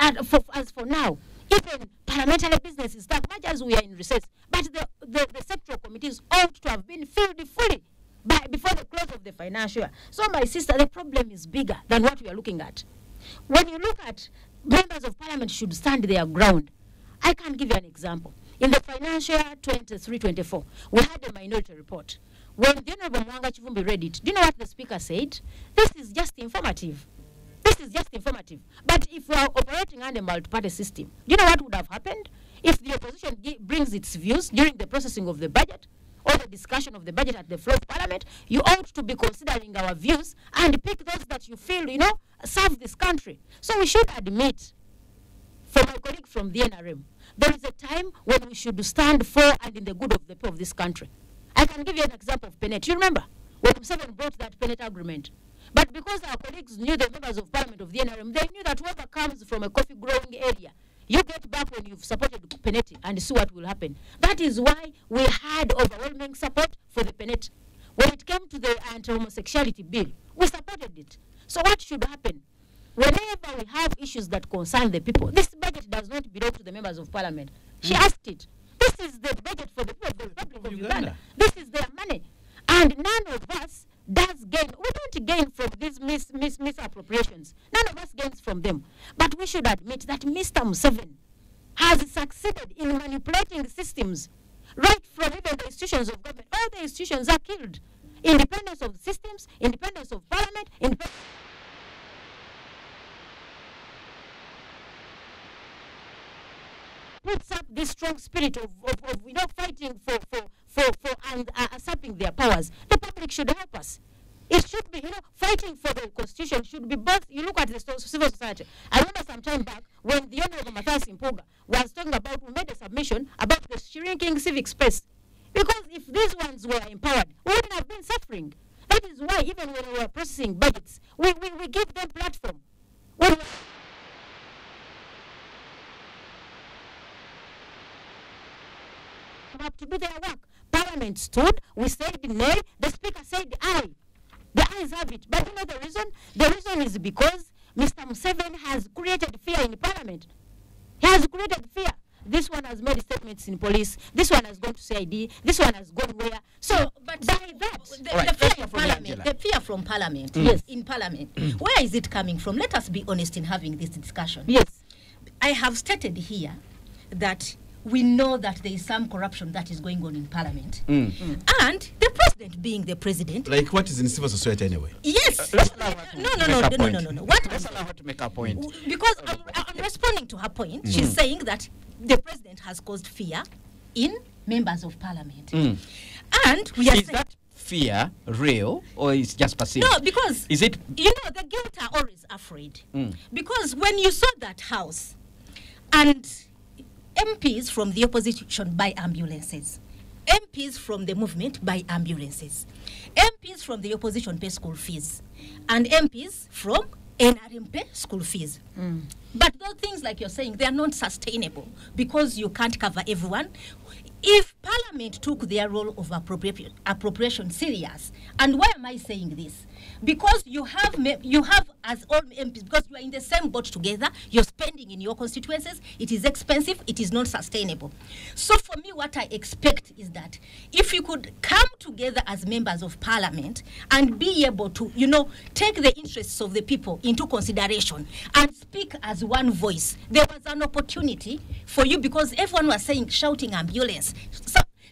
for now, even parliamentary business is that much as we are in recess, but the sectoral committees ought to have been filled fully. before the close of the financial year. So, my sister, the problem is bigger than what we are looking at. When you look at members of parliament should stand their ground. I can give you an example. In the financial year 23-24, we had a minority report. When the Honorable Mwanga Chivumbi read it, do you know what the speaker said? This is just informative. This is just informative. But if we are operating under a multi-party system, do you know what would have happened? If the opposition brings its views during the processing of the budget or the discussion of the budget at the floor of parliament, you ought to be considering our views and pick those that you feel, serve this country. So we should admit, for my colleague from the NRM, there is a time when we should stand for and in the good of the people of this country. I can give you an example of Penet. You remember when Museveni brought that Penet agreement? But because our colleagues knew, the members of parliament of the NRM, they knew that whoever comes from a coffee growing area, you get back when you've supported Penet and see what will happen. That is why we had overwhelming support for the Penet. When it came to the anti-homosexuality bill, we supported it. So what should happen? Whenever we have issues that concern the people, this budget does not belong to the members of parliament. She asked it. This is the budget for the people of the Republic of Uganda. This is their money. And none of us does gain. We don't gain from these misappropriations. None of us gains from them. But we should admit that Mr. Museveni has succeeded in manipulating systems right from even the institutions of government. All the institutions are killed. Independence of the systems, independence of parliament, puts up this strong spirit of fighting for and usurping their powers. The public should help us. It should be, fighting for the constitution should be both. You look at the civil society. I remember some time back when the Honorable Mathias Impuga was talking about, we made a submission about the shrinking civic space. Because if these ones were empowered, we wouldn't have been suffering. That is why even when we were processing budgets, we give them platform. Have to do their work. Parliament stood, we said nay, the speaker said aye. The ayes have it. But you know the reason? The reason is because Mr. Museveni has created fear in Parliament. He has created fear. This one has made statements in police. This one has gone to CID. This one has gone where? So, but by that, the fear from Parliament, yes, in Parliament, where is it coming from? Let us be honest in having this discussion. Yes. I have stated here that we know that there is some corruption that is going on in Parliament. And the president being the president. Like what is in civil society anyway? Yes. No. Let's allow her to make a point. Because I'm responding to her point. She's saying that the president has caused fear in members of Parliament. And we are is that fear real or is just perceived? No, because is it? The guilt are always afraid. Because when you saw that house and MPs from the opposition by ambulances, MPs from the movement by ambulances, MPs from the opposition pay school fees, and MPs from NRM pay school fees. But those things, like you're saying, they are not sustainable because you can't cover everyone. If Parliament took their role of appropriation serious, and why am I saying this? Because you have as all MPs, because you are in the same boat together, you're spending in your constituencies, it is expensive, it is not sustainable. So for me, what I expect is that if you could come together as members of Parliament and be able to, take the interests of the people into consideration and speak as one voice, there was an opportunity for you because everyone was shouting ambulance.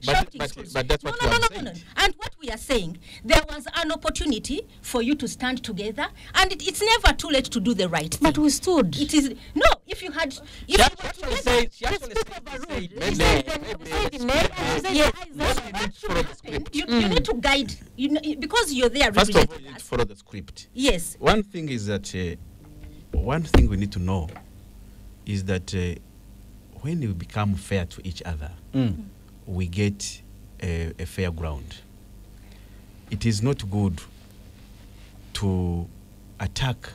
But that's what no. And what we are saying, there was an opportunity for you to stand together, and it's never too late to do the right thing. But we stood. It is if you had. You need to guide. Because you're there. First of all, you need to follow the script. Yes. One thing is that one thing we need to know is that when we become fair to each other. We get a fair ground. It is not good to attack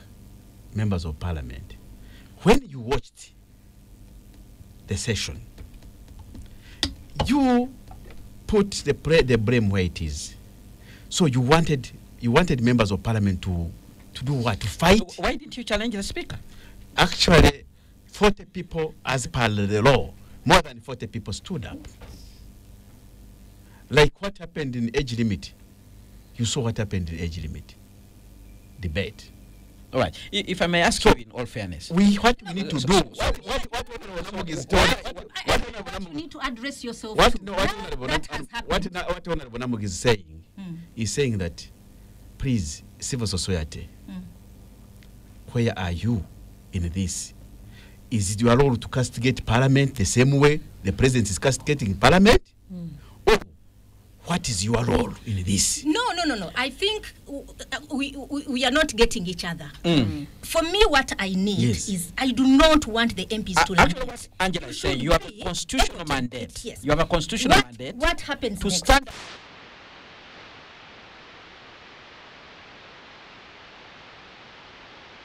members of Parliament. When you watched the session, you put the blame where it is. So you wanted members of Parliament to do what? To fight? Why didn't you challenge the speaker? Actually, 40 people, as per the law, more than 40 people stood up. Like what happened in age limit. You saw what happened in the age limit debate. All right. If I may ask you in all fairness. What we need to do, what is told, you need to address yourself. what Honorable Namug is saying, is saying that, please, civil society, where are you in this? Is it your role to castigate Parliament the same way the President is castigating Parliament? Or what is your role in this? No. I think we are not getting each other. For me, what I need is I do not want the MPs to actually, what Angela is saying, you have a constitutional mandate. Yes. You have a constitutional mandate. What happens to next? stand?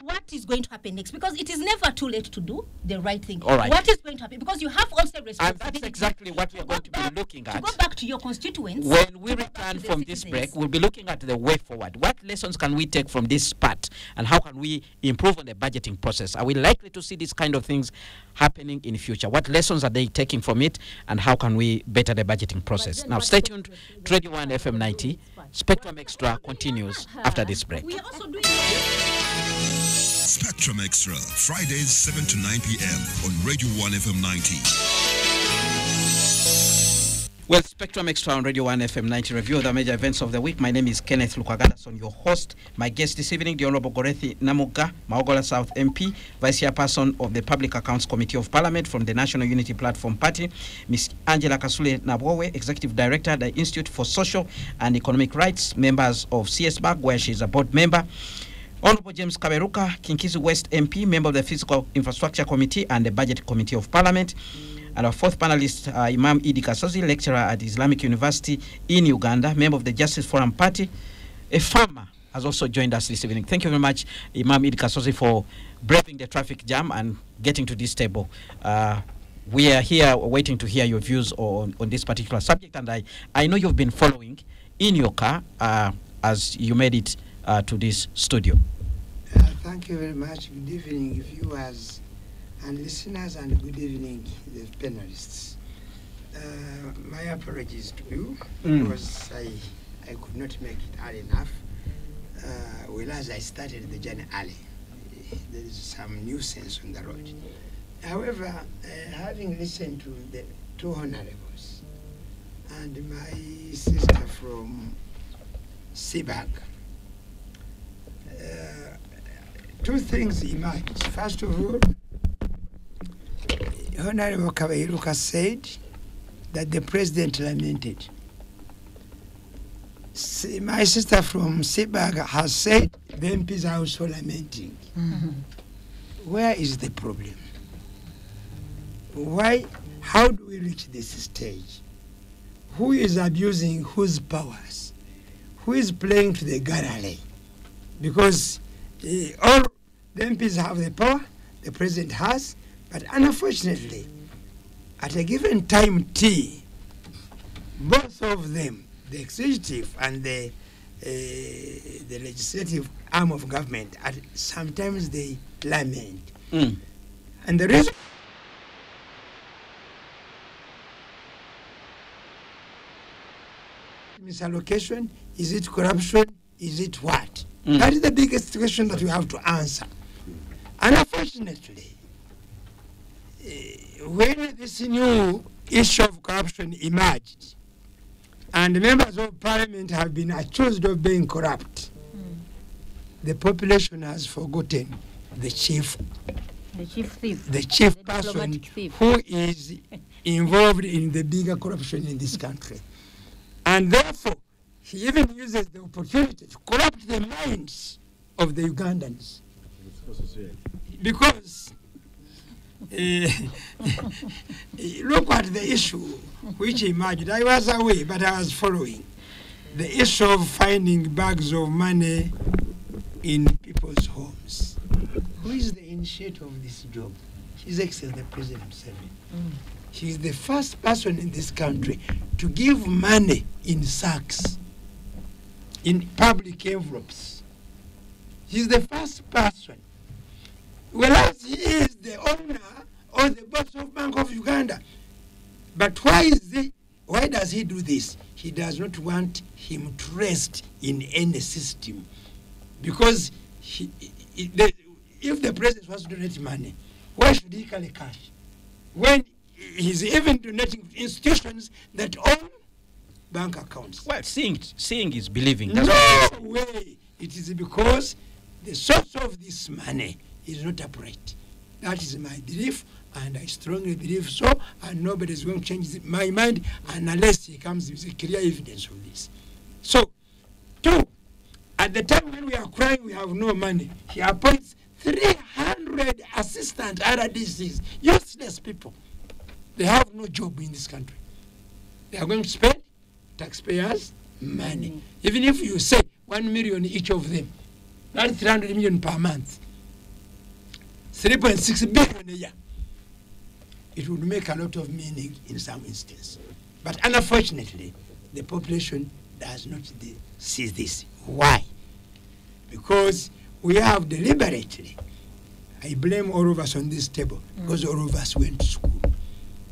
What is going to happen next? Because it is never too late to do the right thing. All right. What is going to happen? Because you have also And responsibility. that's exactly what we are going to be looking at. To go back to your constituents. When we to go back return to the from this citizens. break, we'll be looking at the way forward. What lessons can we take from this part, and how can we improve on the budgeting process? Are we likely to see these kind of things happening in the future? What lessons are they taking from it, and how can we better the budgeting process? Now, stay tuned. Radio 1 FM 90. Spectrum Extra continues after this break. We are also doing. Spectrum Extra, Fridays 7 to 9 p.m. on Radio 1 FM 90. Well, Spectrum Extra on Radio 1 FM 90 review of the major events of the week. My name is Kenneth Lukagadas, your host. My guest this evening, the Honorable Gorethi Namuga, Maogola South MP, Vice Chairperson of the Public Accounts Committee of Parliament from the National Unity Platform Party, Ms. Angela Kasule Nabwowe, Executive Director at the Institute for Social and Economic Rights, members of CSBAG, where she is a board member. Honorable James Kaberuka, Kinkizi West MP, member of the Physical Infrastructure Committee and the Budget Committee of Parliament. And our fourth panelist, Imam Idi Kasozi, lecturer at Islamic University in Uganda, member of the Justice Forum Party. A farmer has also joined us this evening. Thank you very much, Imam Idi Kasozi, for braving the traffic jam and getting to this table. We are here waiting to hear your views on this particular subject, and I know you've been following in your car as you made it to this studio. Thank you very much. Good evening, viewers and listeners, and good evening, the panelists. My apologies to you because I could not make it early enough. Whereas I started the journey early, there is some nuisance on the road. However, having listened to the two honorables and my sister from CBAG, two things emerged. First of all, Honorable Kaberuka said that the president lamented. My sister from CBAG has said the MPs are also lamenting. Where is the problem? Why? How do we reach this stage? Who is abusing whose powers? Who is playing to the gallery? Because all the MPs have the power, the president has, but unfortunately, at a given time T, both of them, the executive and the legislative arm of government, sometimes they lament. And the reason misallocation, is it corruption, is it what? That is the biggest question that we have to answer. And unfortunately, when this new issue of corruption emerged, and members of parliament have been accused of being corrupt, the population has forgotten the chief thief, the chief the person thief, who is involved in the bigger corruption in this country. And therefore, he even uses the opportunity to corrupt the minds of the Ugandans. Because look at the issue which emerged. I was away, but I was following. The issue of finding bags of money in people's homes. Who is the initiator of this job? His Excellency the President himself. He is the first person in this country to give money in sacks, in public envelopes. He's the first person. Whereas he is the owner or the boss of Bank of Uganda. But why is he Why does he do this? He does not want him to rest in any system. Because if the president wants to donate money, why should he carry cash? When he's even donating to institutions that own bank accounts. Well, seeing is believing. No That's way. It is because the source of this money is not upright. That is my belief, and I strongly believe so, and nobody is going to change my mind unless he comes with a clear evidence of this. So, 2, at the time when we are crying we have no money, he appoints 300 assistant RDCs, useless people. They have no job in this country. They are going to spend taxpayers' money. Even if you say 1 million each of them, that's 300 million per month, 3.6 billion a year. It would make a lot of meaning in some instances. But unfortunately, the population does not see this. Why? Because we have deliberately, I blame all of us on this table, because all of us went to school.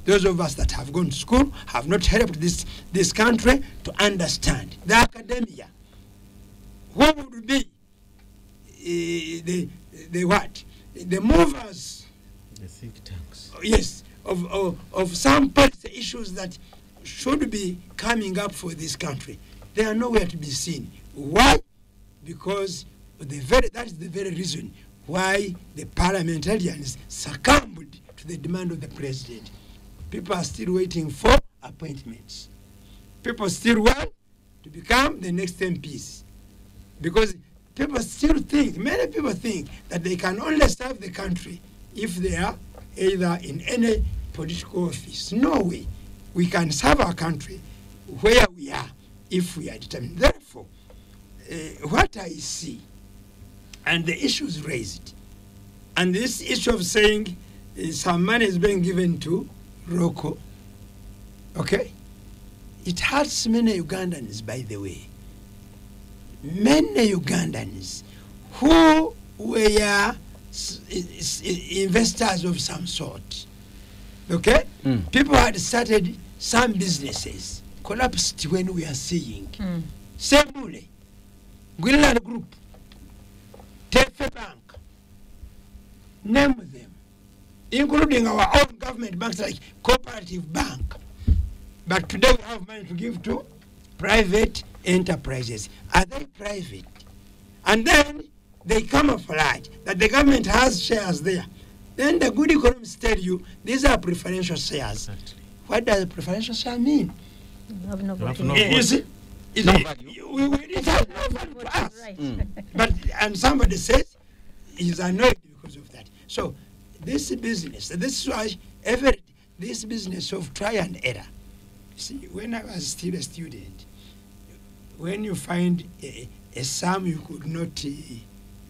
Those of us that have gone to school have not helped this country to understand the academia. Who would be the what? The movers. The think tanks. Yes, of some policy issues that should be coming up for this country. They are nowhere to be seen. Why? Because that is the very reason why the parliamentarians succumbed to the demand of the president. People are still waiting for appointments. People still want to become the next MPs. Because people still think, many people think that they can only serve the country if they are either in any political office. No way. We can serve our country where we are if we are determined. Therefore, what I see and the issues raised, and this issue of saying some money is being given to Roko, okay? It hurts many Ugandans, by the way. Many Ugandans who were investors of some sort, okay? People had started some businesses, collapsed when we are seeing. Semule, Greenland Group, Tefe Bank, name them, including our own government banks like Cooperative Bank. But today we have money to give to private enterprises. Are they private? And then they camouflage that the government has shares there. Then the good economists tell you these are preferential shares. Exactly. What does a preferential share mean? You have no You have value. no You see, No value. it has no value to us. Right. And somebody says he's annoyed because of that. So this business, this is why this business of try and error. See, when I was still a student, when you find a sum you could not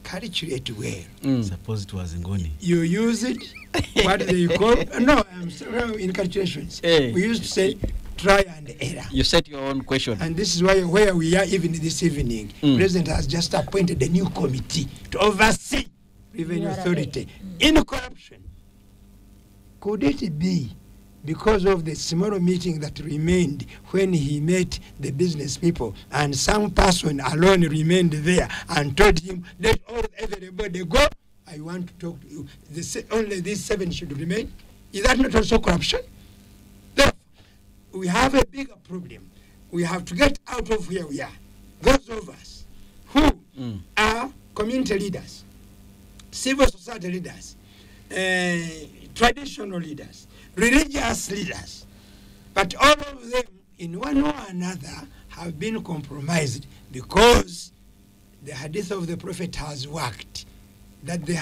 calculate well, Suppose it was Ngoni. you use it, what they call, no, I'm sorry, in calculations. Hey. We used to say try and error. You set your own question. And this is where we are even this evening. President has just appointed a new committee to oversee revenue authority in corruption. Could it be because of the small meeting that remained when he met the business people and some person alone remained there and told him, let everybody go, I want to talk to you, only these 7 should remain? Is that not also corruption? Therefore, we have a bigger problem. We have to get out of where we are. Those of us who are community leaders, civil society leaders, traditional leaders, religious leaders, but all of them in one way or another have been compromised because the hadith of the Prophet has worked, that the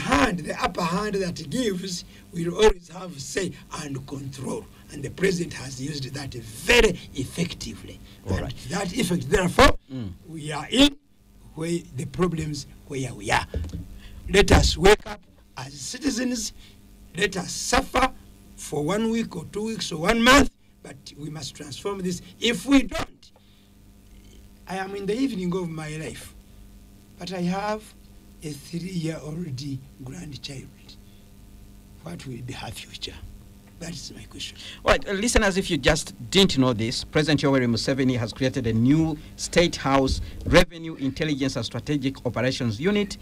upper hand that gives will always have say and control, and the president has used that very effectively. All and right. that effect, therefore, we are in where the problems where we are. Let us wake up as citizens. Let us suffer for 1 week or 2 weeks or 1 month, but we must transform this. If we don't, I am in the evening of my life, but I have a 3-year-old grandchild. What will be her future? That is my question. All right, listeners, if you just didn't know this, President Yoweri Museveni has created a new State House Revenue Intelligence and Strategic Operations Unit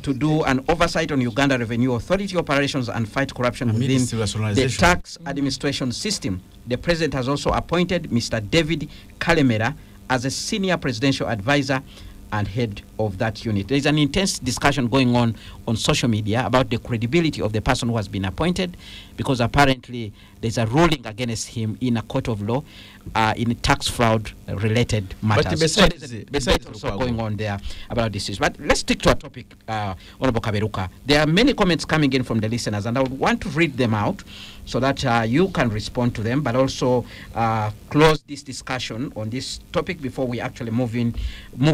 to do an oversight on Uganda Revenue Authority operations and fight corruption within the tax administration system. The President has also appointed Mr. David Kalemera as a senior presidential advisor and head of that unit. There is an intense discussion going on social media about the credibility of the person who has been appointed, because apparently there's a ruling against him in a court of law in tax fraud related matters. But besides also going on there about this issue. But let's stick to our topic, Honorable Kaberuka. There are many comments coming in from the listeners, and I would want to read them out so that you can respond to them, but also close this discussion on this topic before we actually move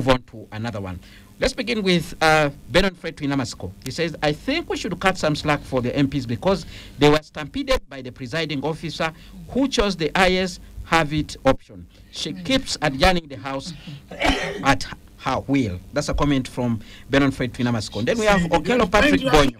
on to another one. Let's begin with Benon Fred Twinamasko. He says, I think we should cut some slack for the MPs because they were stampeded by the presiding officer who chose the highest have-it option. She keeps adjourning the House at her will. That's a comment from Benon Fred Twinamasko. Then we have Okello Patrick Bonyo.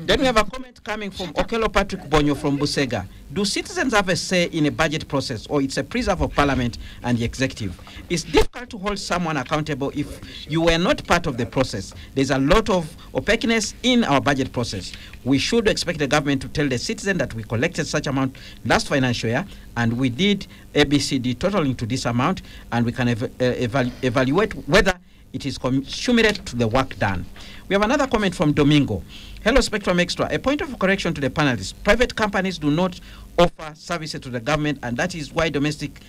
Then we have a comment coming from Okello Patrick Bonyo from Busega. Do citizens have a say in a budget process, or it's a preserve of parliament and the executive? It's difficult to hold someone accountable if you were not part of the process. There's a lot of opaqueness in our budget process. We should expect the government to tell the citizen that we collected such amount last financial year and we did ABCD totaling to this amount, and we can evaluate whether it is commensurate to the work done. We have another comment from Domingo. Hello, Spectrum Extra. A point of correction to the panelists. Private companies do not offer services to the government, and that is why domestic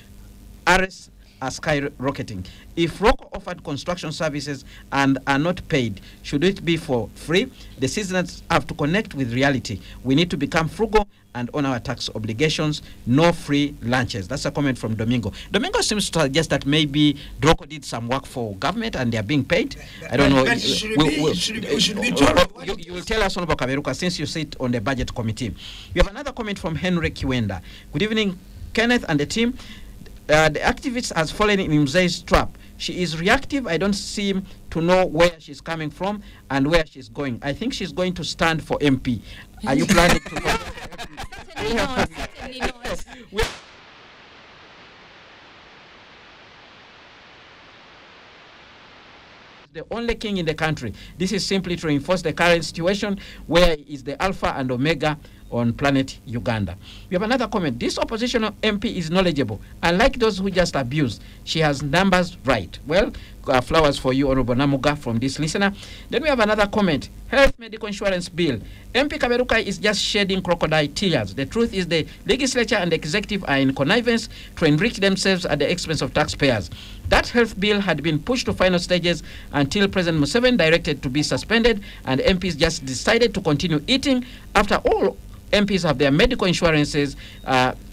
arrests are skyrocketing. If ROCO offered construction services and are not paid, should it be for free? The citizens have to connect with reality. We need to become frugal and honor our tax obligations. No free lunches. That's a comment from Domingo. Domingo seems to suggest that maybe ROCO did some work for government and they are being paid. I don't know. You will tell us, Honorable Kaberuka, since you sit on the budget committee. We have another comment from Henry Kiwenda. Good evening, Kenneth and the team. The activist has fallen in Mzei's trap. She is reactive. I don't seem to know where she's coming from and where she's going. I think she's going to stand for MP. Are you planning to go? Certainly not. The only king in the country. This is simply to reinforce the current situation where he is the alpha and omega on planet Uganda. We have another comment. This oppositional MP is knowledgeable. Unlike those who just abuse, she has numbers right. Well, flowers for you, Honorable Namuga, from this listener. Then we have another comment. Health medical insurance bill. MP Kaberuka is just shedding crocodile tears. The truth is the legislature and the executive are in connivance to enrich themselves at the expense of taxpayers. That health bill had been pushed to final stages until President Museveni directed to be suspended, and MPs just decided to continue eating after all MPs have their medical insurances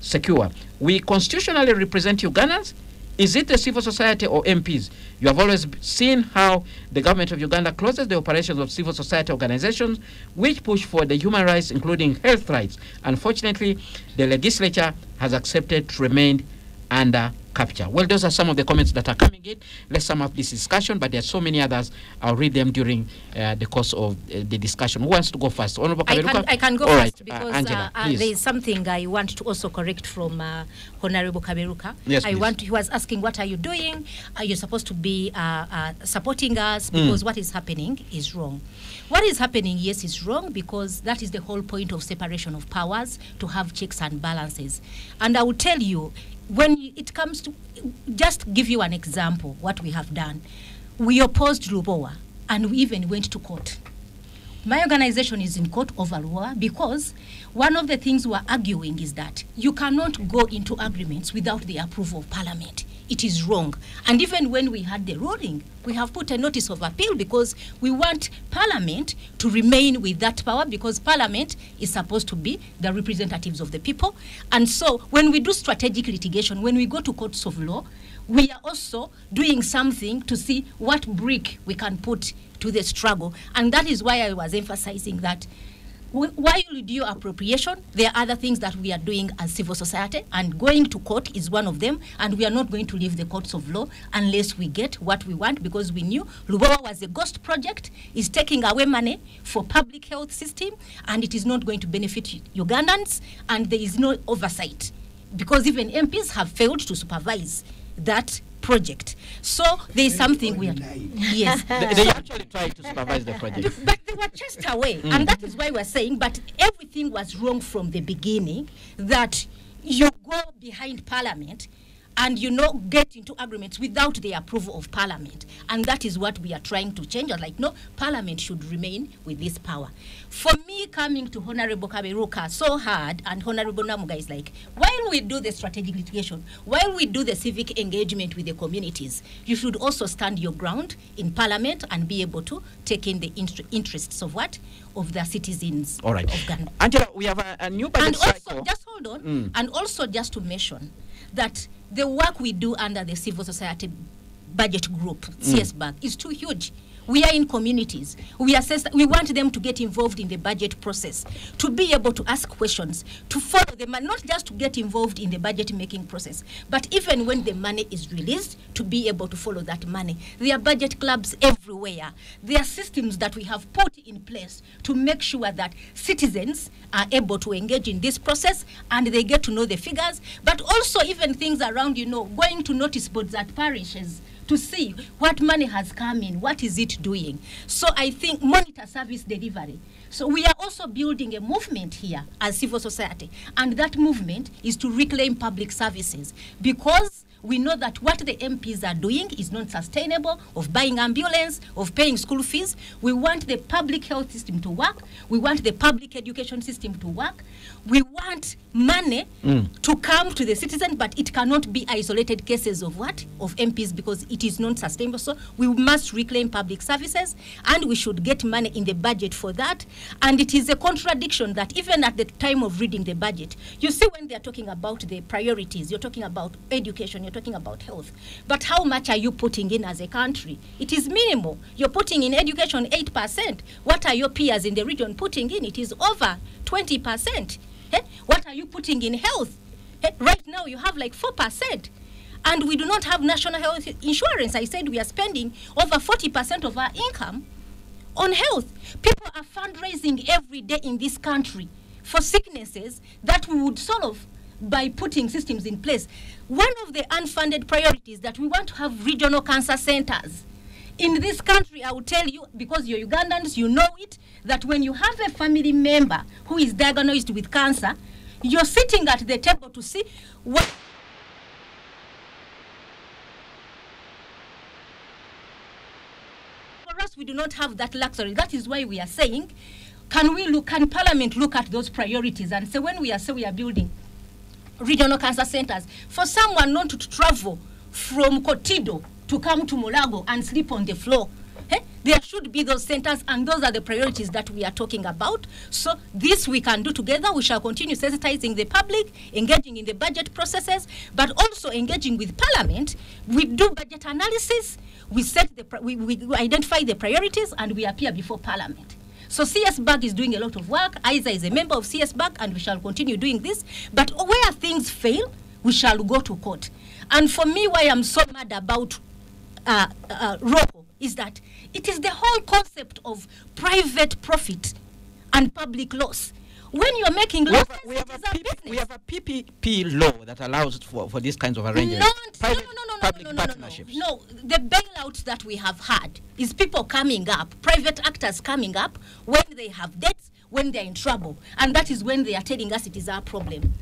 secure. We constitutionally represent Ugandans. Is it the civil society or MPs? You have always seen how the government of Uganda closes the operations of civil society organizations which push for the human rights, including health rights. Unfortunately, the legislature has accepted to remain under capture. Well, those are some of the comments that are coming in. Let's sum up this discussion, but there are so many others. I'll read them during the course of the discussion. Who wants to go first? Honorable Kaberuka? I can go All first, right, because Angela, there is something I want to also correct from Honorable Kaberuka. Yes, he was asking, what are you doing? Are you supposed to be supporting us? Because what is happening is wrong. What is happening, yes, is wrong, because that is the whole point of separation of powers, to have checks and balances. And I will tell you, when it comes to, just give you an example, what we have done. We opposed Lubowa, and we even went to court. My organization is in court over Lubowa because one of the things we are arguing is that you cannot go into agreements without the approval of Parliament. It is wrong. And even when we had the ruling, we have put a notice of appeal because we want Parliament to remain with that power, because Parliament is supposed to be the representatives of the people. And so when we do strategic litigation, when we go to courts of law, we are also doing something to see what brick we can put to the struggle. And that is why I was emphasizing that Why you do appropriation, there are other things that we are doing as civil society, and going to court is one of them, and we are not going to leave the courts of law unless we get what we want, because we knew Lubowa was a ghost project, is taking away money for public health system, and it is not going to benefit Ugandans, and there is no oversight, because even MPs have failed to supervise that project. So there is something we are. Yes. They actually tried to supervise the project. But they were chased away. And that is why we're saying, but everything was wrong from the beginning, that you go behind Parliament and get into agreements without the approval of Parliament. And that is what we are trying to change. Like, no, Parliament should remain with this power. For me, coming to Honorable Kaberuka so hard, and Honorable Namuga is like, while we do the strategic litigation, while we do the civic engagement with the communities, you should also stand your ground in Parliament and be able to take in the interests of what? Of the citizens. All right. Of Ghana. Angela, we have a new budget and also, cycle. just hold on, and also just to mention that the work we do under the civil society budget group, CSBAG, is too huge. We are in communities. We want them to get involved in the budget process, to be able to ask questions, to follow the money, not just to get involved in the budget making process, but even when the money is released, to be able to follow that money. There are budget clubs everywhere. There are systems that we have put in place to make sure that citizens are able to engage in this process and they get to know the figures, but also even things around, going to notice boards at parishes, to see what money has come in, what is it doing. So I think monitor service delivery. So we are also building a movement here as civil society, and that movement is to reclaim public services, because we know that what the MPs are doing is not sustainable, of buying ambulance, of paying school fees. We want the public health system to work. We want the public education system to work. We want money to come to the citizen, but it cannot be isolated cases of what? Of MPs, because it is not sustainable. So we must reclaim public services, and we should get money in the budget for that. And it is a contradiction that even at the time of reading the budget, you see when they are talking about the priorities, you're talking about education, you're talking about health. But how much are you putting in as a country? It is minimal. You're putting in education 8%. What are your peers in the region putting in? It is over 20%. What are you putting in health? Right now you have like 4%. And we do not have national health insurance. I said we are spending over 40% of our income on health. People are fundraising every day in this country for sicknesses that we would solve by putting systems in place. One of the unfunded priorities that we want to have regional cancer centers. In this country, I will tell you, because you're Ugandans, you know it, that when you have a family member who is diagnosed with cancer, you're sitting at the table to see what... For us, we do not have that luxury. That is why we are saying, can Parliament look at those priorities and say, when we are building regional cancer centers, for someone not to travel from Kotido to come to Mulago and sleep on the floor. There should be those centers, and those are the priorities that we are talking about. So this we can do together. We shall continue sensitizing the public, engaging in the budget processes, but also engaging with Parliament. We do budget analysis, we identify the priorities, and we appear before Parliament. So CSBAG is doing a lot of work. Isa is a member of CSBAG, and we shall continue doing this. But where things fail, we shall go to court. And for me, why I'm so mad about ROCO is that it is the whole concept of private profit and public loss. When you're making losses, we have a PPP law that allows for these kinds of arrangements. No, the bailouts that we have had is people coming up, private actors coming up when they have debts, when they're in trouble. And that is when they are telling us it is our problem.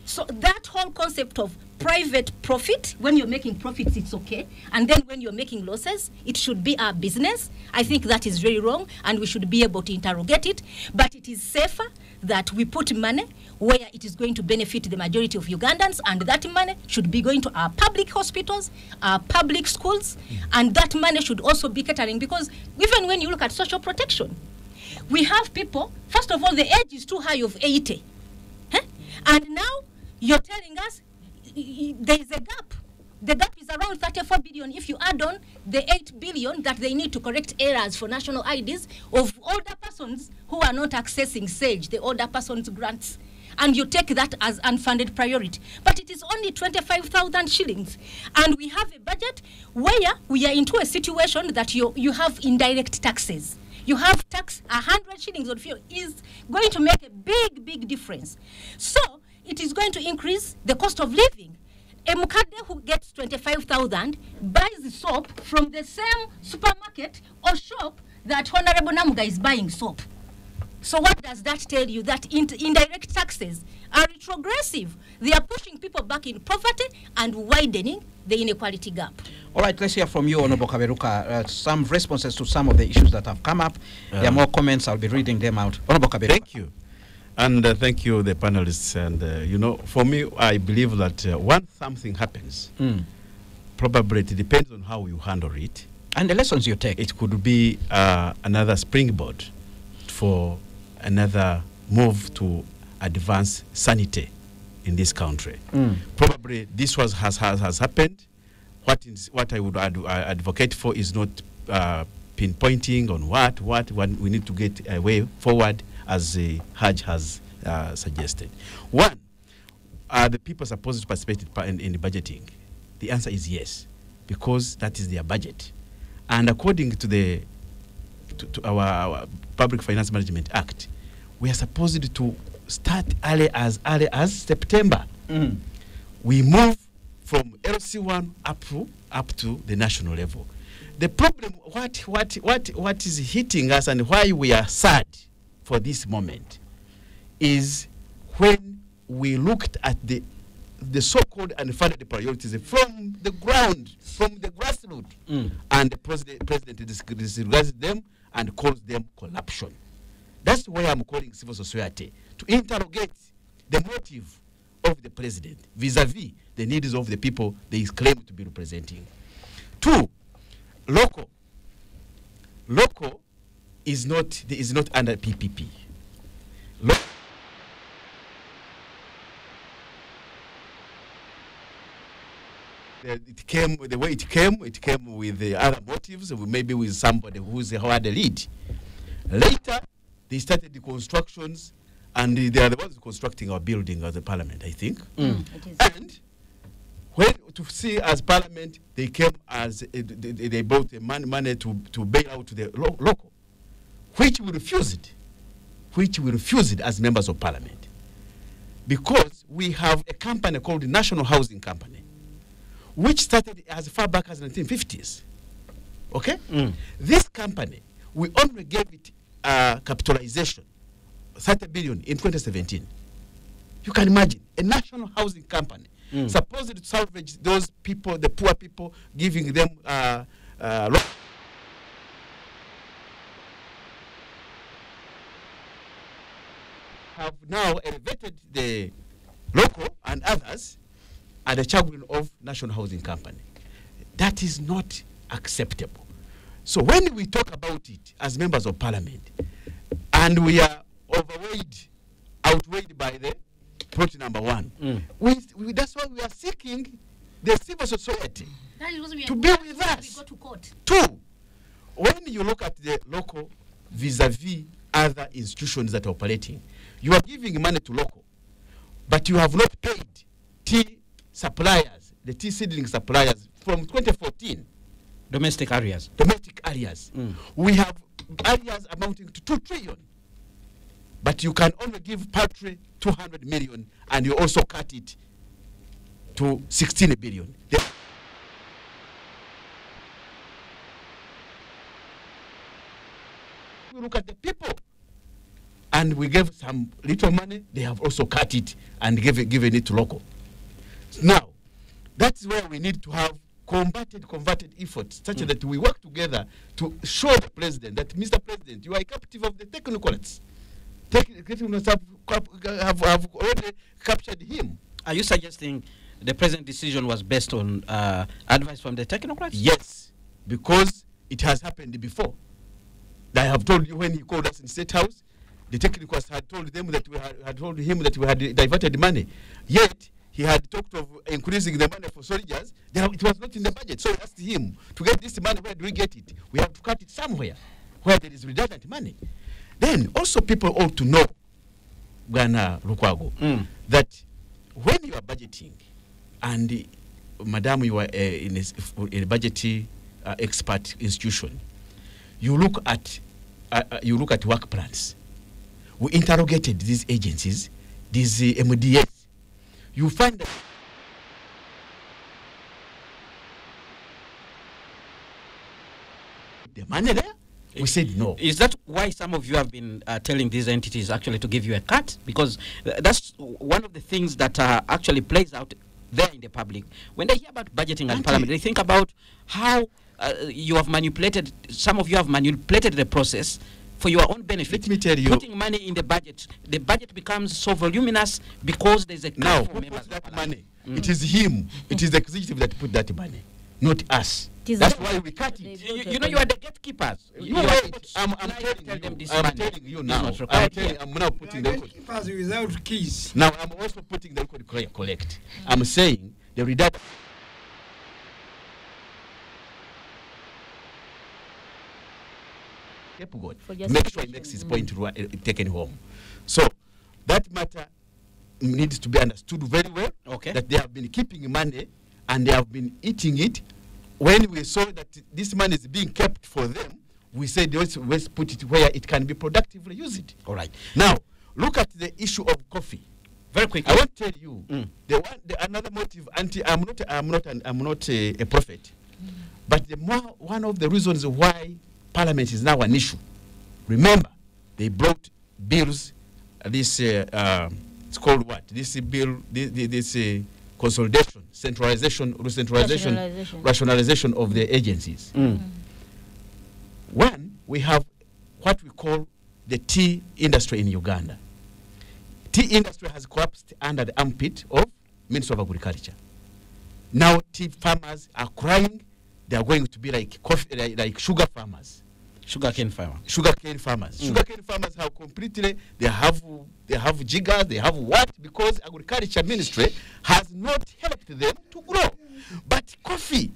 So that whole concept of private profit, when you're making profits, it's okay. And then when you're making losses, it should be our business. I think that is very wrong, and we should be able to interrogate it. But it is safer that we put money where it is going to benefit the majority of Ugandans, and that money should be going to our public hospitals, our public schools, and that money should also be catering, because even when you look at social protection, we have people, first of all, the age is too high of 80. And now you're telling us there is a gap. The gap is around around 34 billion if you add on the 8 billion that they need to correct errors for national IDs of older persons who are not accessing SAGE, the older persons grants. And you take that as unfunded priority. But it is only 25,000 shillings. And we have a budget where we are into a situation that you have indirect taxes. You have tax 100 shillings on fuel is going to make a big difference. So it is going to increase the cost of living. A Mukade who gets 25,000 buys soap from the same supermarket or shop that Honorable Namuga is buying soap. So what does that tell you? That indirect taxes are retrogressive. They are pushing people back in poverty and widening the inequality gap. All right, let's hear from you, Honorable Kaberuka. Some responses to some of the issues that have come up. There are more comments. I'll be reading them out. Honorable Kaberuka. Thank you. And thank you, the panelists. And, for me, I believe that once something happens, probably it depends on how you handle it. And the lessons you take. It could be another springboard for another move to advance sanity in this country. Probably this has happened. What I would advocate for is not pinpointing on what we need to get a way forward, as the Hajj has suggested. One, are the people supposed to participate in the budgeting? The answer is yes, because that is their budget. And according to our Public Finance Management Act, we are supposed to start early as September. We move from LC1 up to the national level. The problem, what is hitting us and why we are sad for this moment is when we looked at the so-called unfunded priorities from the ground, from the grassroots, and the president disregards them and calls them corruption. That's why I'm calling civil society to interrogate the motive of the president vis-a-vis the needs of the people they claim to be representing. Two, local is not under PPP. It came the way it came with the other motives, maybe with somebody who had the lead. Later, they started the constructions, and they are the ones constructing our building as a parliament, I think. And when to see as parliament, they came as they brought the money to bail out the local, which we refused as members of parliament, because we have a company called the National Housing Company, which started as far back as 1950s. Okay? This company, we only gave it capitalization, 30 billion in 2017. You can imagine, a national housing company, supposed to salvage those people, the poor people, giving them have now elevated the local and others are the children of National Housing Company. That is not acceptable. So when we talk about it as members of parliament, and we are outweighed by the point number one, that's why we are seeking the civil society to be with us. Two, when you look at the local vis-a-vis other institutions that are operating, you are giving money to local, but you have not paid tea suppliers, the tea seedling suppliers from 2014. Domestic areas. We have areas amounting to 2 trillion. But you can only give poultry 200 million, and you also cut it to 16 billion. We look at the people, and we gave some little money. They have also cut it and given it to local. Now, that's where we need to have converted efforts, such that we work together to show the president that, Mr. President, you are a captive of the technocrats. Technocrats have already captured him. Are you suggesting the present decision was based on advice from the technocrats? Yes, because it has happened before. I have told you when he called us in State House, the technocrats had told them that we had diverted money. Yet, he had talked of increasing the money for soldiers. It was not in the budget. So we asked him, to get this money, where do we get it? We have to cut it somewhere where there is redundant money. Then also people ought to know, Bwana Lukwago, that when you are budgeting, and Madam, you are in a budgetary expert institution, you look at work plans. We interrogated these agencies, these MDS. You find that the money there. We said no. Is that why some of you have been telling these entities actually to give you a cut? Because that's one of the things that actually plays out there in the public. When they hear about budgeting and parliament, they think about how you have manipulated, some of you have manipulated the process for your own benefit. Let me tell you. Putting money in the budget becomes so voluminous because there's a cut now, for who members put that of money? Mm. It is him. It is the executive that put that money, not us. That's why we cut it. You know, you are the gatekeepers. You wait. I'm telling you now. I'm now putting the record. Gatekeepers without keys. Now I'm also putting the record collect. I'm saying the redundant. Make sure he makes his point taken home. So that matter needs to be understood very well. Okay. That they have been keeping money and they have been eating it. When we saw that this money is being kept for them, we said let's put it where it can be productively used. All right. Now look at the issue of coffee. Very quickly. I want to tell you another motive. I'm not a prophet, but one of the reasons why Parliament is now an issue. Remember, they brought bills. This it's called what? This bill. This consolidation, centralization, rationalization of the agencies. One, we have what we call the tea industry in Uganda. Tea industry has collapsed under the armpit of Ministry of Agriculture. Now tea farmers are crying. They are going to be like coffee, like sugar farmers. Sugarcane farmers. Sugarcane farmers have completely, they have jiggers, they have what? Because Agriculture Ministry has not helped them to grow. But coffee,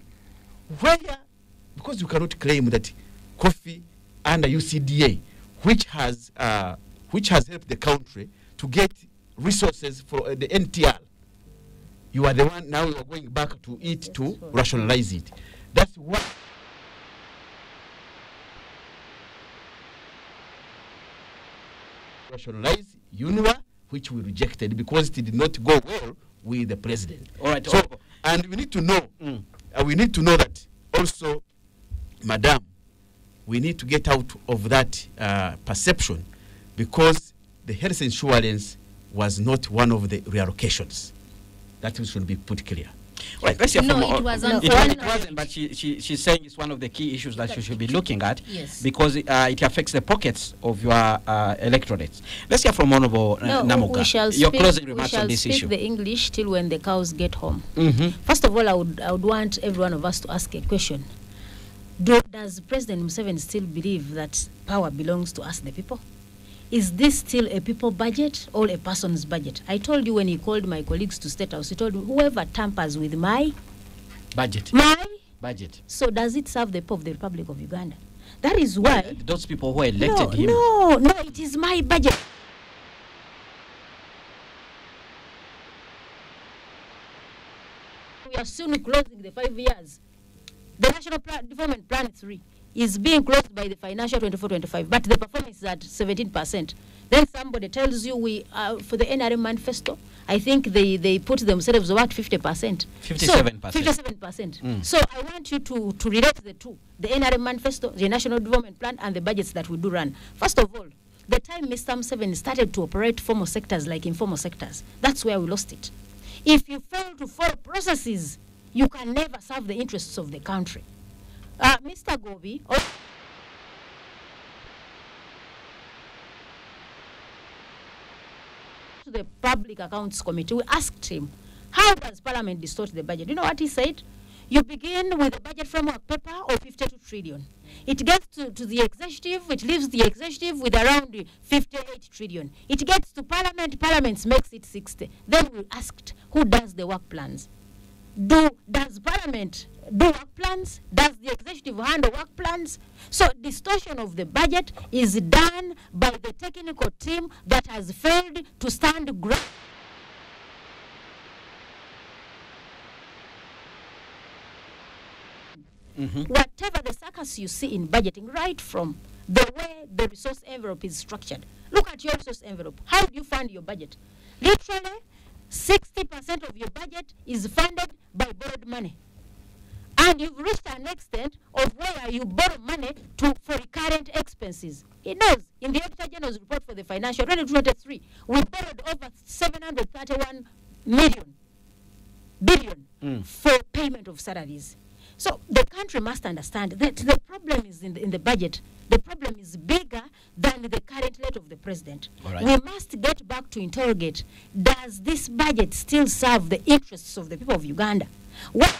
because you cannot claim that coffee under UCDA, which has helped the country to get resources for the NTR, you are the one now you are going back to it to rationalize it. That's what. Rationalize UNRWA, which we rejected because it did not go well with the president. All right. So, and we need to know, that also, Madam, we need to get out of that perception because the health insurance was not one of the reallocations. That should be put clear. Right, let's hear No, from it wasn't. It wasn't, but she's saying it's one of the key issues that you should be looking at. Yes. Because it affects the pockets of your electorates. Let's hear from Honorable Namuka. Your closing remarks on this issue. We shall speak the English till when the cows get home. Mm-hmm. First of all, I would want every one of us to ask a question. Does President Museveni still believe that power belongs to us, the people? Is this still a people budget or a person's budget? I told you when he called my colleagues to State House, he told me, whoever tampers with my budget. So does it serve the people of the Republic of Uganda? That is why... Those people who elected him. No, it is my budget. We are soon closing the 5 years. The National Development Plan 3 is being closed by the financial 24-25, but the performance is at 17%. Then somebody tells you for the NRM manifesto, I think they put themselves about 50%. 57%. 57%. So I want you to relate the two, the NRM manifesto, the National Development Plan, and the budgets that we do run. First of all, the time Mr. Museveni started to operate formal sectors like informal sectors, that's where we lost it. If you fail to follow processes, you can never serve the interests of the country. Mr. Gobi, to the Public Accounts Committee, we asked him, how does Parliament distort the budget? You know what he said? You begin with a budget framework paper of 52 trillion. It gets to the executive, it leaves the executive with around 58 trillion. It gets to parliament, parliament makes it 60. Then we asked, who does the work plans? Does parliament do work plans? Does the executive handle work plans? So distortion of the budget is done by the technical team that has failed to stand ground. Whatever the circus you see in budgeting, right from the way the resource envelope is structured. Look at your resource envelope. How do you fund your budget? Literally, 60% of your budget is funded by borrowed money. And you've reached an extent of where you borrow money for recurrent expenses. It knows in the Auditor General's report for the financial 2023, we borrowed over 731 billion for payment of salaries. So the country must understand that the problem is in the budget. The problem is bigger than the current rate of the president. Right. We must get back to interrogate, does this budget still serve the interests of the people of Uganda? What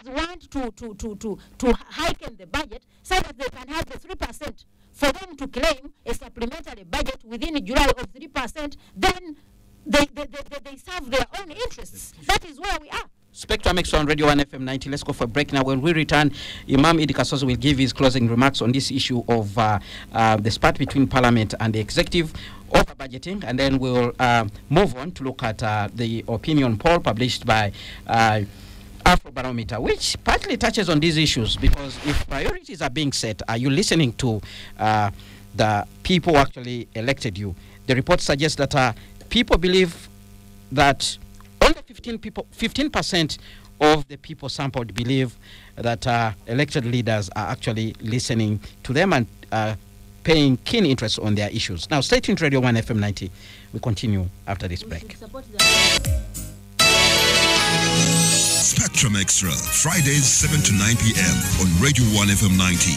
want to heighten the budget so that they can have the 3%. For them to claim a supplementary budget within July of 3%, then they serve their own interests. That is where we are. Spectrum Xtra on Radio 1 FM 90. Let's go for a break now. When we return, Imam Idi Kasozi will give his closing remarks on this issue of the spat between Parliament and the Executive over budgeting, and then we'll move on to look at the opinion poll published by Afrobarometer, which partly touches on these issues, because if priorities are being set, are you listening to the people who actually elected you? The report suggests that people believe that only 15% of the people sampled believe that elected leaders are actually listening to them and paying keen interest on their issues. Now, stay tuned to Radio 1 FM 90. We continue after this break. Spectrum Extra, Fridays 7 to 9 p.m. on Radio 1 FM 90.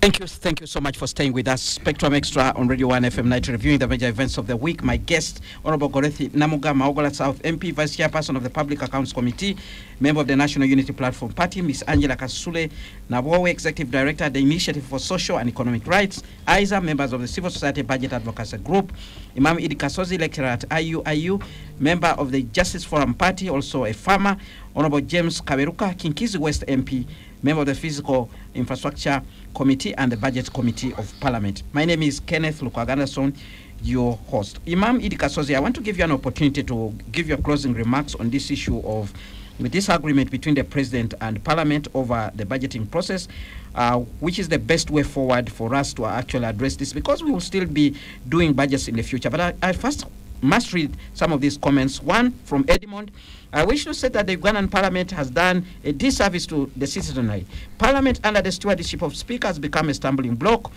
Thank you so much for staying with us. Spectrum Extra on Radio 1 FM 90, reviewing the major events of the week. My guest, Honorable Gorethi Namuga, Maogola South MP, Vice Chairperson of the Public Accounts Committee, member of the National Unity Platform Party, Ms. Angela Kasule Nabowe, Executive Director, the Initiative for Social and Economic Rights, ISA, members of the Civil Society Budget Advocacy Group, Imam Idi Kasozi, lecturer at IUIU, member of the Justice Forum Party, also a farmer, Honorable James Kaberuka, Kinkizi West MP, member of the Physical Infrastructure Committee and the Budget Committee of Parliament. My name is Kenneth Lukwagandason, your host. Imam Idi Kasozi, I want to give you an opportunity to give your closing remarks on this issue of the disagreement between the President and Parliament over the budgeting process, which is the best way forward for us to actually address this, because we will still be doing budgets in the future. But I first must read some of these comments. One from Edmond. I wish to say that the Ugandan Parliament has done a disservice to the citizenry. Parliament, under the stewardship of Speaker, has become a stumbling block,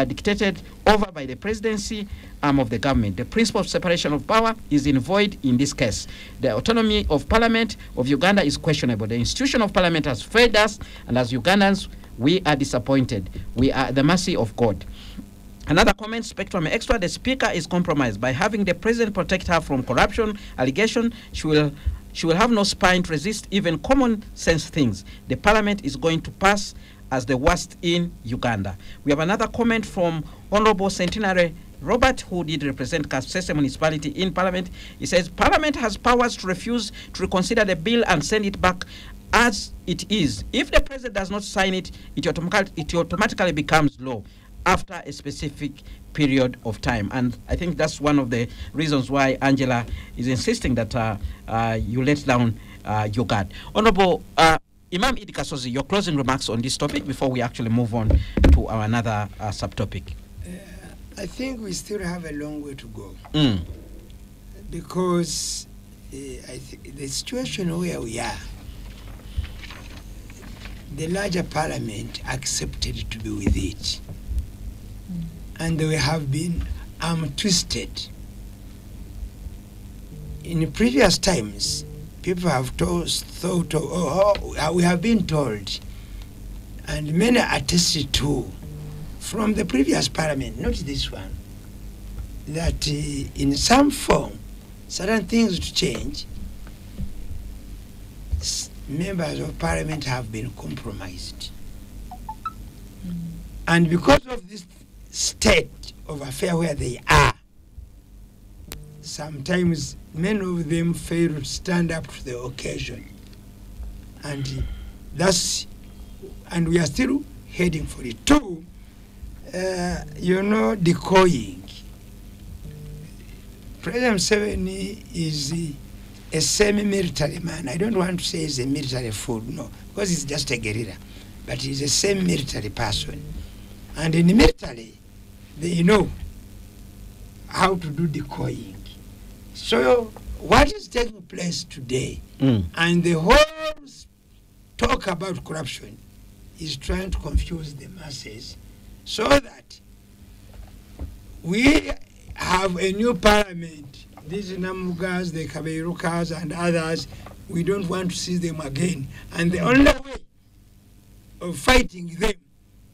dictated over by the presidency arm of the government. The principle of separation of power is in void in this case. The autonomy of Parliament of Uganda is questionable. The institution of Parliament has failed us, and as Ugandans, we are disappointed. We are at the mercy of God. Another comment, Spectrum Extra, the Speaker is compromised. By having the President protect her from corruption allegation, she will have no spine to resist even common sense things. The Parliament is going to pass as the worst in Uganda. We have another comment from Honorable Centenary Robert, who did represent Kasese municipality in Parliament. He says, Parliament has powers to refuse to reconsider the bill and send it back as it is. If the President does not sign it, it automatically becomes law after a specific period of time. And I think that's one of the reasons why Angela is insisting that you let down your guard. Honorable Imam Idi Kasozi, your closing remarks on this topic before we actually move on to our another subtopic. I think we still have a long way to go. Because I think the situation where we are, the larger Parliament accepted to be with it. And we have been twisted. In previous times, people have thought, we have been told, and many attested to, from the previous Parliament, not this one, that in some form, certain things to change, members of parliament have been compromised. And because of this state of affair where they are, sometimes many of them fail to stand up to the occasion. And we are still heading for it. Two, decoying. President Museveni is a semi-military man. I don't want to say he's a military fool, no, because he's just a guerrilla. But he's a semi-military person. And in the military, they know how to do decoying. So what is taking place today, and the whole talk about corruption is trying to confuse the masses so that we have a new parliament. These Namugas, the Kabeirukas and others, we don't want to see them again. And the only way of fighting them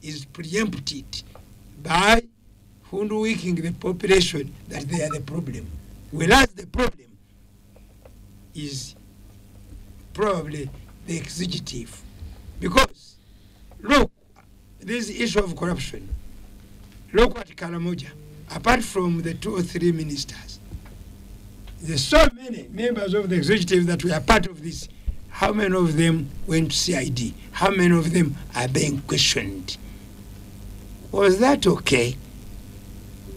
is preempted by hoodwinking the population that they are the problem. Whereas the problem is probably the executive. Because, look, this issue of corruption, look at Karamoja, apart from the 2 or 3 ministers, there's so many members of the executive that were part of this. How many of them went to CID? How many of them are being questioned? Was that okay?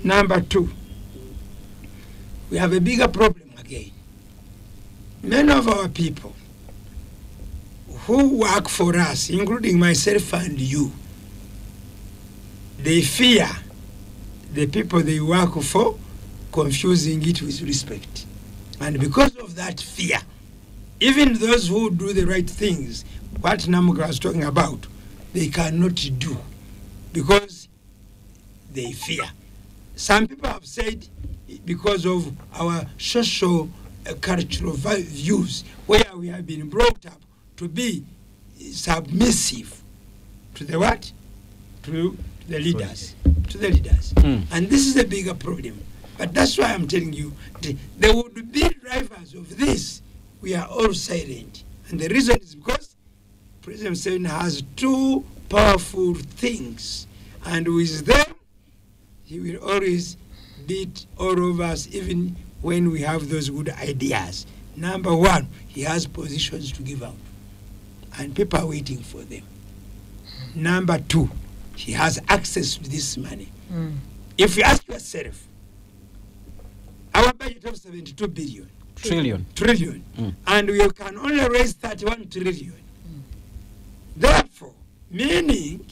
Number 2, we have a bigger problem again. Many of our people who work for us, including myself and you, they fear the people they work for, confusing it with respect. And because of that fear, even those who do the right things, what Namuga was talking about, they cannot do because they fear. Some people have said because of our social cultural views, where we have been brought up to be submissive to the what? To the leaders. To the leaders. And this is a bigger problem. But that's why I'm telling you, there would be drivers of this. We are all silent. And the reason is because President Museveni has 2 powerful things. And with them, he will always beat all of us, even when we have those good ideas. Number 1, he has positions to give out. And people are waiting for them. Number 2, he has access to this money. If you ask yourself, our budget of 72 billion. Trillion. And we can only raise 31 trillion. Therefore, meaning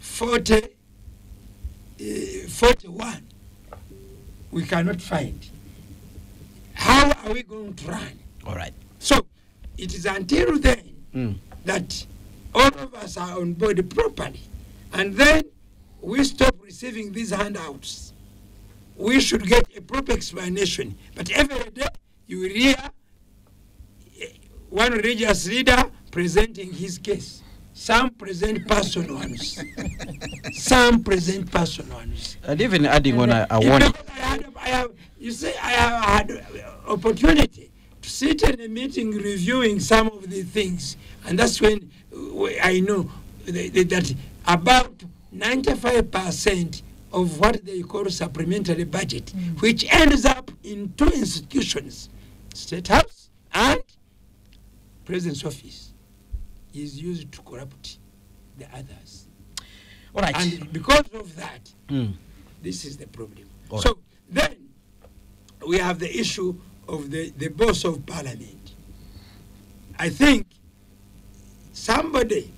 41 we cannot find. How are we going to run? All right. So it is until then that all of us are on board properly, and then we stop receiving these handouts. We should get a proper explanation. But every day you will hear one religious leader presenting his case. Some present personal ones. Some present personal ones. And even adding on a warning. I have had opportunity to sit in a meeting reviewing some of the things. And that's when I know that about 95% of what they call supplementary budget, which ends up in 2 institutions, State House and President's Office, is used to corrupt the others. All right. And because of that, this is the problem. So then we have the issue of the boss of parliament. I think somebody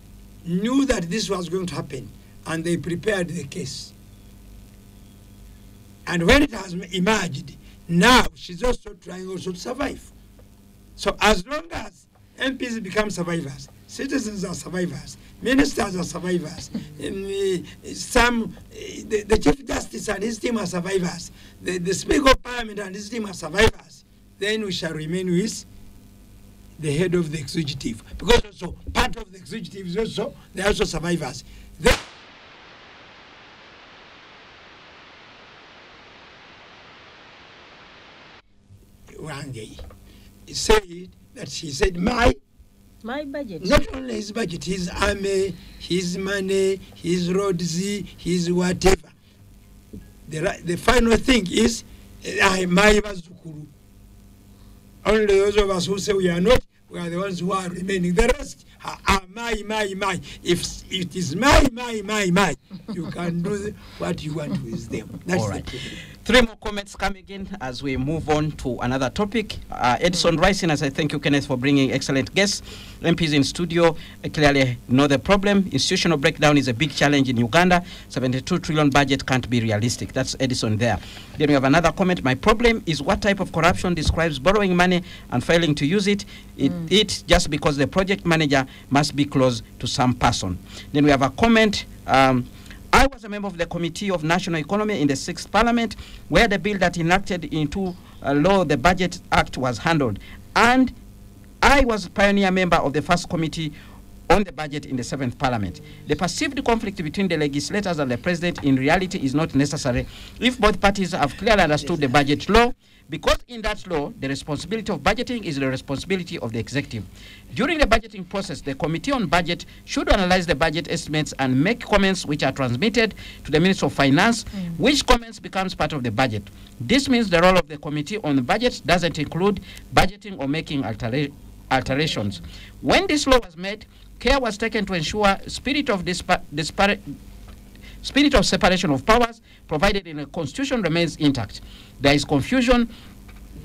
knew that this was going to happen and they prepared the case. And when it has emerged, now she's also trying also to survive. So as long as MPs become survivors, citizens are survivors, ministers are survivors, the Chief Justice and his team are survivors, the Speaker of Parliament and his team are survivors, then we shall remain with the head of the executive. Because also part of the executive is also, they are also survivors. Wangei said that he said my budget. not only his budget, his army, his money, his roads, his whatever. The final thing is my bazukuru. Only those of us who say we are not, we are the ones who are remaining. The rest are my. If it is my, you can do what you want with them. That's All right. the problem. 3 more comments coming in as we move on to another topic. Edison Rising, as I thank you, Kenneth, for bringing excellent guests. MPs in studio clearly know the problem. Institutional breakdown is a big challenge in Uganda. 72 trillion budget can't be realistic. That's Edison there. Then we have another comment. My problem is what type of corruption describes borrowing money and failing to use it. It just because the project manager must be close to some person. Then we have a comment. I was a member of the Committee of National Economy in the 6th Parliament, where the bill that enacted into law the Budget Act was handled. And I was a pioneer member of the first committee on the budget in the 7th Parliament. The perceived conflict between the legislators and the President in reality is not necessary if both parties have clearly understood the budget law, because in that law, the responsibility of budgeting is the responsibility of the executive. During the budgeting process, the Committee on Budget should analyze the budget estimates and make comments which are transmitted to the Minister of Finance, which comments becomes part of the budget. This means the role of the Committee on Budget doesn't include budgeting or making alterations. When this law was made, care was taken to ensure spirit of separation of powers provided in the Constitution remains intact. There is confusion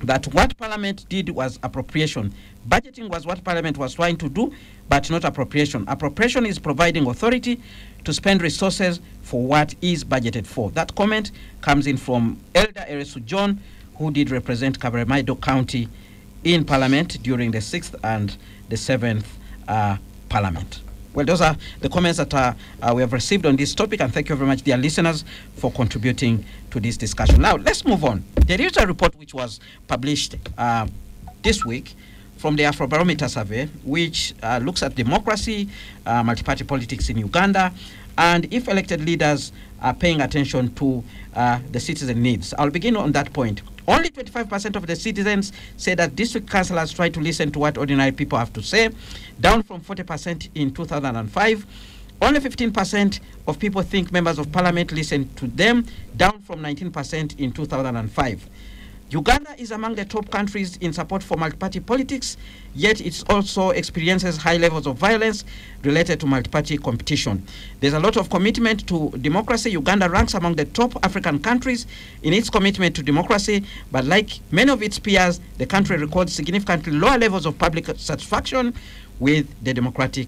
that what Parliament did was appropriation. Budgeting was what Parliament was trying to do, but not appropriation. Appropriation is providing authority to spend resources for what is budgeted for. That comment comes in from Elder Eresu John, who did represent Kabaremaido County in Parliament during the 6th and the 7th Parliament. Well, those are the comments that we have received on this topic, and thank you very much, dear listeners, for contributing to this discussion. Now, let's move on. There is a report which was published this week from the Afrobarometer survey, which looks at democracy, multi-party politics in Uganda, and if elected leaders are paying attention to the citizen needs. I'll begin on that point. Only 25% of the citizens say that district councillors try to listen to what ordinary people have to say, down from 40% in 2005. Only 15% of people think members of parliament listen to them, down from 19% in 2005. Uganda is among the top countries in support for multi-party politics, yet it also experiences high levels of violence related to multi-party competition. There's a lot of commitment to democracy. Uganda ranks among the top African countries in its commitment to democracy, but like many of its peers, the country records significantly lower levels of public satisfaction with the democratic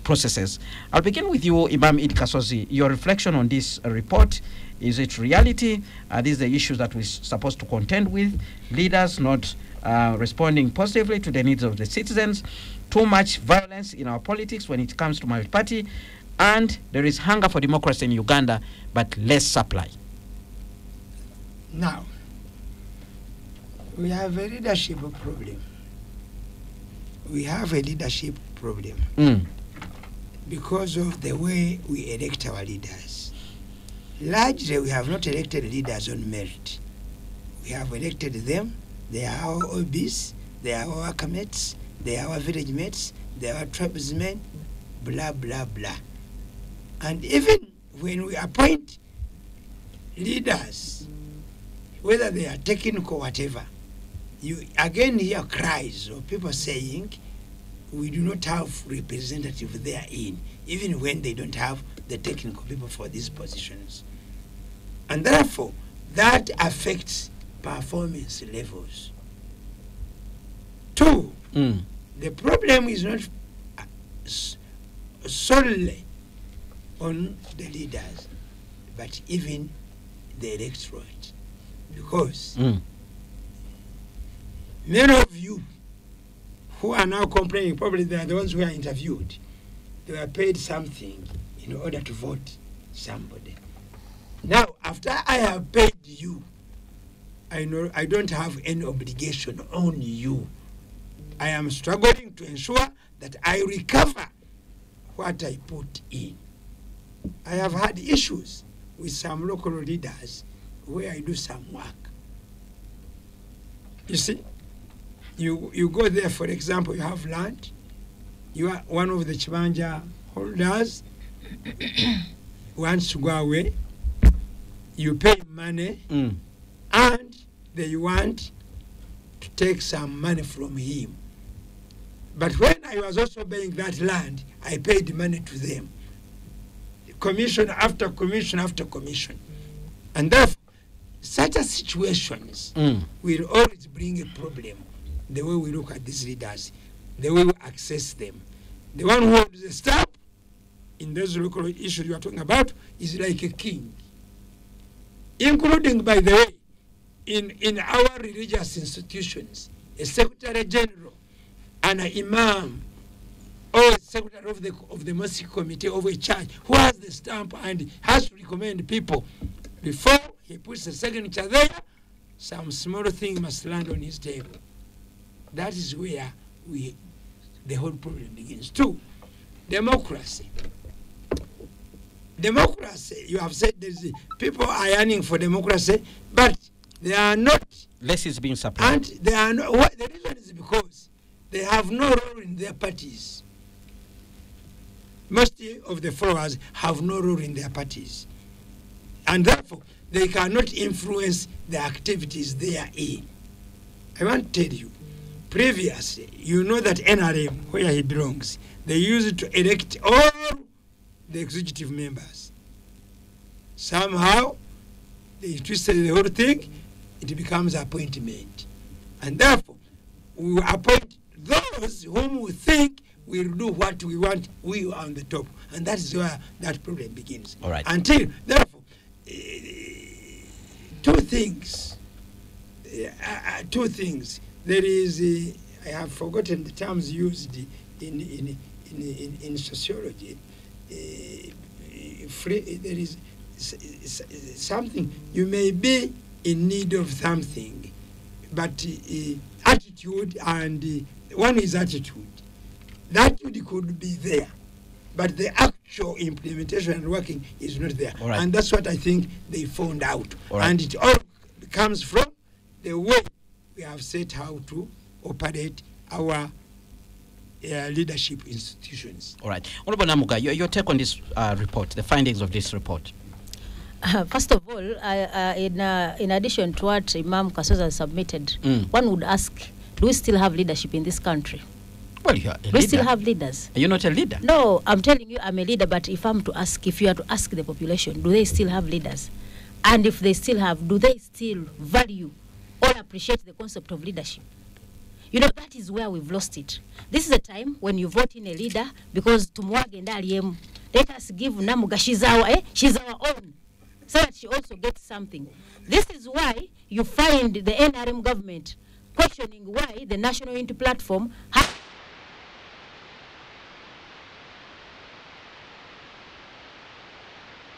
processes. I'll begin with you, Imam Id Kasozi. Your reflection on this report. Is it reality? Are these the issues that we're supposed to contend with? Leaders not responding positively to the needs of the citizens, too much violence in our politics when it comes to multi-party, and there is hunger for democracy in Uganda, but less supply. Now, we have a leadership problem. We have a leadership problem because of the way we elect our leaders. Largely, we have not elected leaders on merit. We have elected them. They are our OBs, they are our worker mates, they are our village mates, they are our tribesmen, blah, blah, blah. And even when we appoint leaders, whether they are technical or whatever, you again hear cries of people saying, we do not have representative therein, even when they don't have the technical people for these positions. And therefore, that affects performance levels. Two, the problem is not solely on the leaders, but even the electorate. Because many of you who are now complaining, probably they are the ones who are interviewed, they were paid something in order to vote somebody. Now, after I have paid you, I know I don't have any obligation on you. I am struggling to ensure that I recover what I put in. I have had issues with some local leaders where I do some work. You see, You go there, for example, you have land. You are one of the Chibanja holders wants to go away. You pay money, and they want to take some money from him. But when I was also buying that land, I paid money to them. Commission after commission after commission. And therefore, such a situations will always bring a problem. The way we look at these leaders, the way we access them. The one who holds the stamp in those local issues you are talking about is like a king. Including, by the way, in our religious institutions, a secretary general and an imam or a secretary of the mosque committee of a church who has the stamp and has to recommend people before he puts a signature there, some small thing must land on his table. That is where the whole problem begins. 2, democracy. Democracy, you have said people are yearning for democracy, but they are not. Less is being supplied. And they are not. The reason is because they have no role in their parties. Most of the followers have no role in their parties. And therefore, they cannot influence the activities they are in. I want to tell you, previously, you know that NRM, where he belongs, they used to elect all the executive members. Somehow, they twisted the whole thing, it becomes appointment. And therefore, we appoint those whom we think will do what we want, we are on the top. And that is where that problem begins. All right. Until, therefore, 2 things. 2 things. There is, I have forgotten the terms used in sociology. There is something, you may be in need of something, but attitude, and one is attitude. The attitude could be there, but the actual implementation and working is not there. Right. And that's what I think they found out. Right. And it all comes from the way we have set how to operate our leadership institutions. All right. Honorable Namuga, your take on this report, the findings of this report. First of all, in addition to what Imam Kasoza submitted, one would ask, do we still have leadership in this country? Well, you're a leader. We still have leaders. Are you not a leader? No, I'm telling you, I'm a leader, but if you are to ask the population, do they still have leaders? And if they still have, do they still value or appreciate the concept of leadership? You know, that is where we've lost it. This is a time when you vote in a leader because let us give Namuga, she's our own, so that she also gets something. This is why you find the NRM government questioning why the National Unity Platform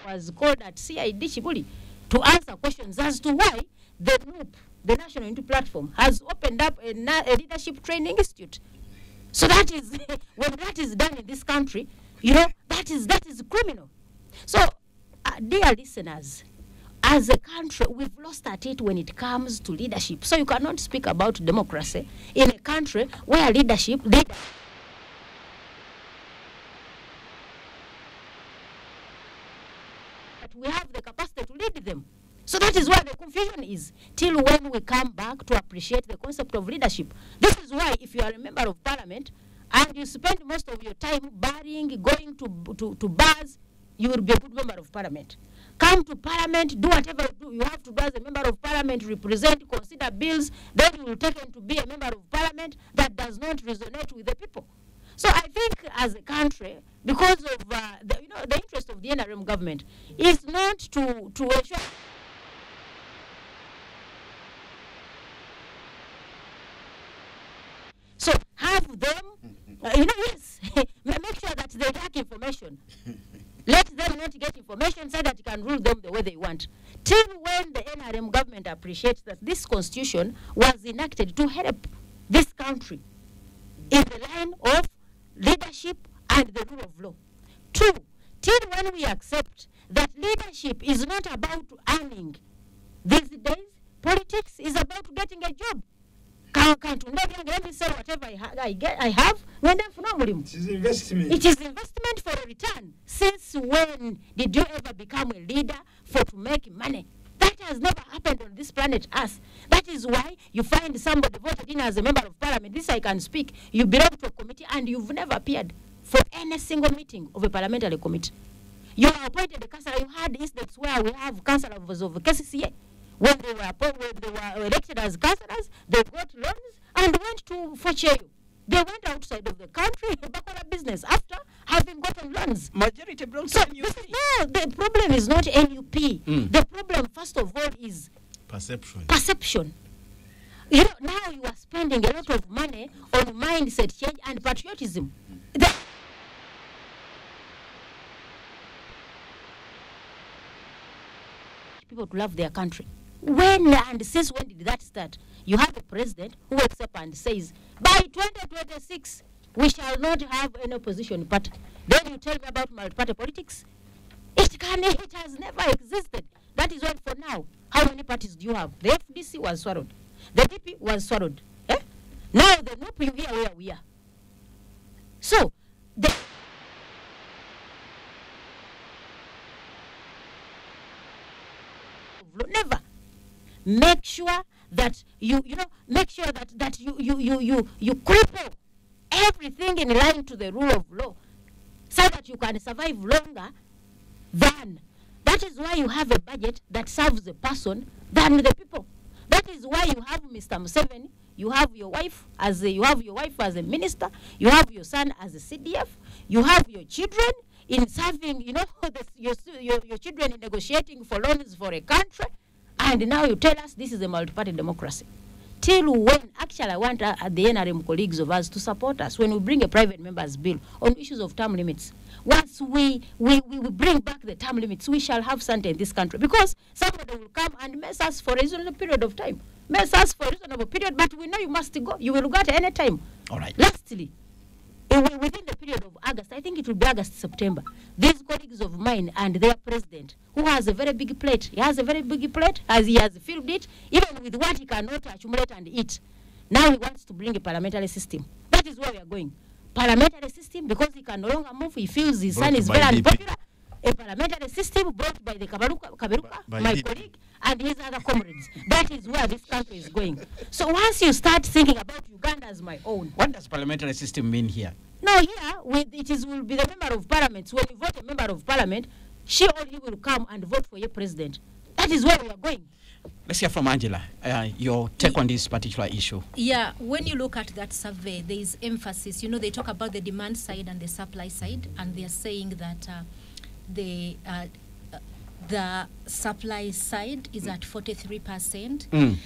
was called at CID Chibuli to answer questions as to why the group, the National Unity Platform, has opened up a leadership training institute. So that is, when that is done in this country, you know, that is criminal. So, dear listeners, as a country, we've lost at it when it comes to leadership. So you cannot speak about democracy in a country where leadership... But we have the capacity to lead them. So that is where the confusion is, till when we come back to appreciate the concept of leadership. This is why if you are a member of parliament and you spend most of your time barring, going to bars, you will be a good member of parliament. Come to parliament, do whatever you have to do as a member of parliament, represent, consider bills, then you will take to be a member of parliament that does not resonate with the people. So I think as a country, because of the interest of the NRM government is not to ensure... So have them, yes, make sure that they lack information. Let them not get information so that you can rule them the way they want. Till when the NRM government appreciates that this constitution was enacted to help this country in the line of leadership and the rule of law. 2, till when we accept that leadership is not about earning. These days, politics is about getting a job. Leadership sell whatever I have. It is investment. It is investment for a return. Since when did you ever become a leader to make money? That has never happened on this planet Earth. That is why you find somebody voted in as a member of parliament. This I can speak. You belong to a committee and you've never appeared for any single meeting of a parliamentary committee. You are appointed a councillor. You had instances where we have councillors of KCCA. When they were elected as councillors, they got loans and went to Focheyo. They went outside of the country, back on a business after having gotten loans. Majority belongs So to NUP. no, the problem is not NUP. The problem, first of all, is perception. You know, now you are spending a lot of money on mindset change and patriotism. People to love their country. When and since when did that start? You have a president who wakes up and says, by 2026, we shall not have any opposition party. Then you tell me about multi-party politics? It has never existed. That is why for now, how many parties do you have? The FDC was swallowed. The DP was swallowed. Now the NUP, you hear where we are. So, never make sure that you cripple everything in line to the rule of law so that you can survive longer than. That is why you have a budget that serves the person than the people. That is why you have Mr. Museveni, you have your wife as a minister, you have your son as a CDF, you have your children in serving, your children in negotiating for loans for a country, and now you tell us this is a multi-party democracy. Till when? Actually, I want the NRM colleagues of us to support us when we bring a private members bill on issues of term limits. Once we bring back the term limits, we shall have certainty in this country, because somebody will come and mess us for a reasonable period of time. Mess us for a reasonable period, but we know you must go. You will go at any time. All right. Lastly, within the period of August, I think it will be August, September, these colleagues of mine and their president, who has a very big plate, he has filled it, even with what he cannot accumulate and eat. Now he wants to bring a parliamentary system. That is where we are going. Parliamentary system, because he can no longer move, he feels his son is very unpopular. A parliamentary system brought by the Kaberuka, my colleague, and his other comrades. That is where this country is going. So once you start thinking about Uganda as my own. What does parliamentary system mean here? No, here will be the member of parliament. When you vote a member of parliament, she or he will come and vote for your president. That is where we are going. Let's hear from Angela. Your take on this particular issue. Yeah, when you look at that survey, there is emphasis. You know, they talk about the demand side and the supply side, and they are saying that the supply side is at 43%,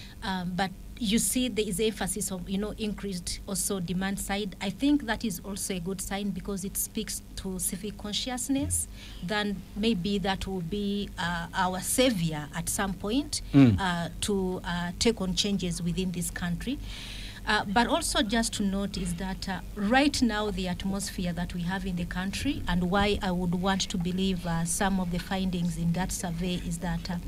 but you see there is emphasis of increased also demand side. I think that is also a good sign, because it speaks to civic consciousness. Then maybe that will be our savior at some point to take on changes within this country. But also just to note is that right now the atmosphere that we have in the country, and why I would want to believe some of the findings in that survey, is that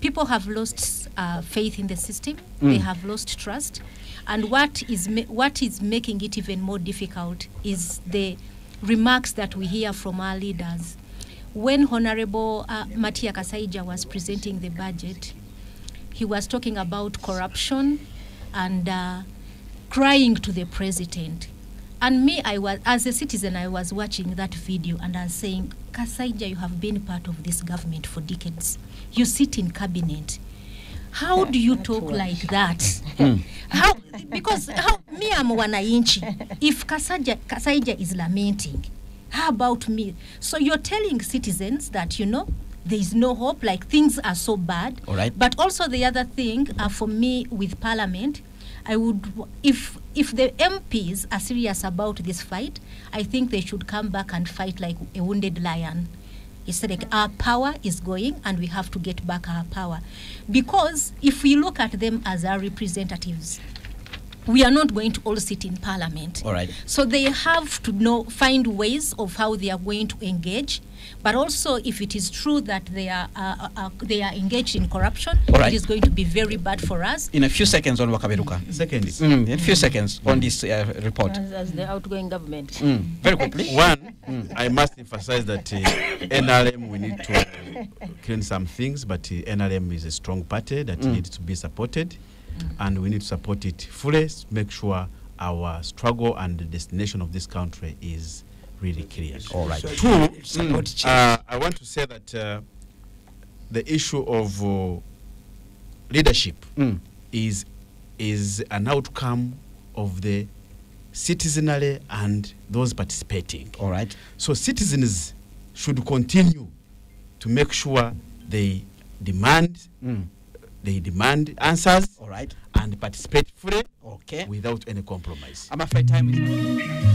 people have lost faith in the system. They have lost trust. And what is making it even more difficult is the remarks that we hear from our leaders. When Honorable Matia Kasaija was presenting the budget, he was talking about corruption and crying to the president. And me, as a citizen, I was watching that video and I was saying, Kasaija, you have been part of this government for decades. You sit in cabinet. How do you talk like that? Because me, I'm wananchi. If Kasaija is lamenting, how about me? So you're telling citizens that, there is no hope, like things are so bad. All right. But also the other thing, for me with Parliament, I would, if the MPs are serious about this fight, I think they should come back and fight like a wounded lion. It's like our power is going and we have to get back our power. Because if we look at them as our representatives, we are not going to all sit in parliament. All right. So they have to find ways of how they are going to engage. But also, if it is true that they are engaged in corruption, right. it is going to be very bad for us. In a few seconds on Wakaberuka. Seconds. In a few seconds on this report. As the outgoing government. Very quickly. One, I must emphasize that NRM, we need to clean some things, but NRM is a strong party that needs to be supported, and we need to support it fully, make sure our struggle and the destination of this country is really clear. All right. Two, I want to say that the issue of leadership is an outcome of the citizenry and those participating. All right. So citizens should continue to make sure they demand answers. All right. And participate fully. Okay. Without any compromise. I'm afraid time is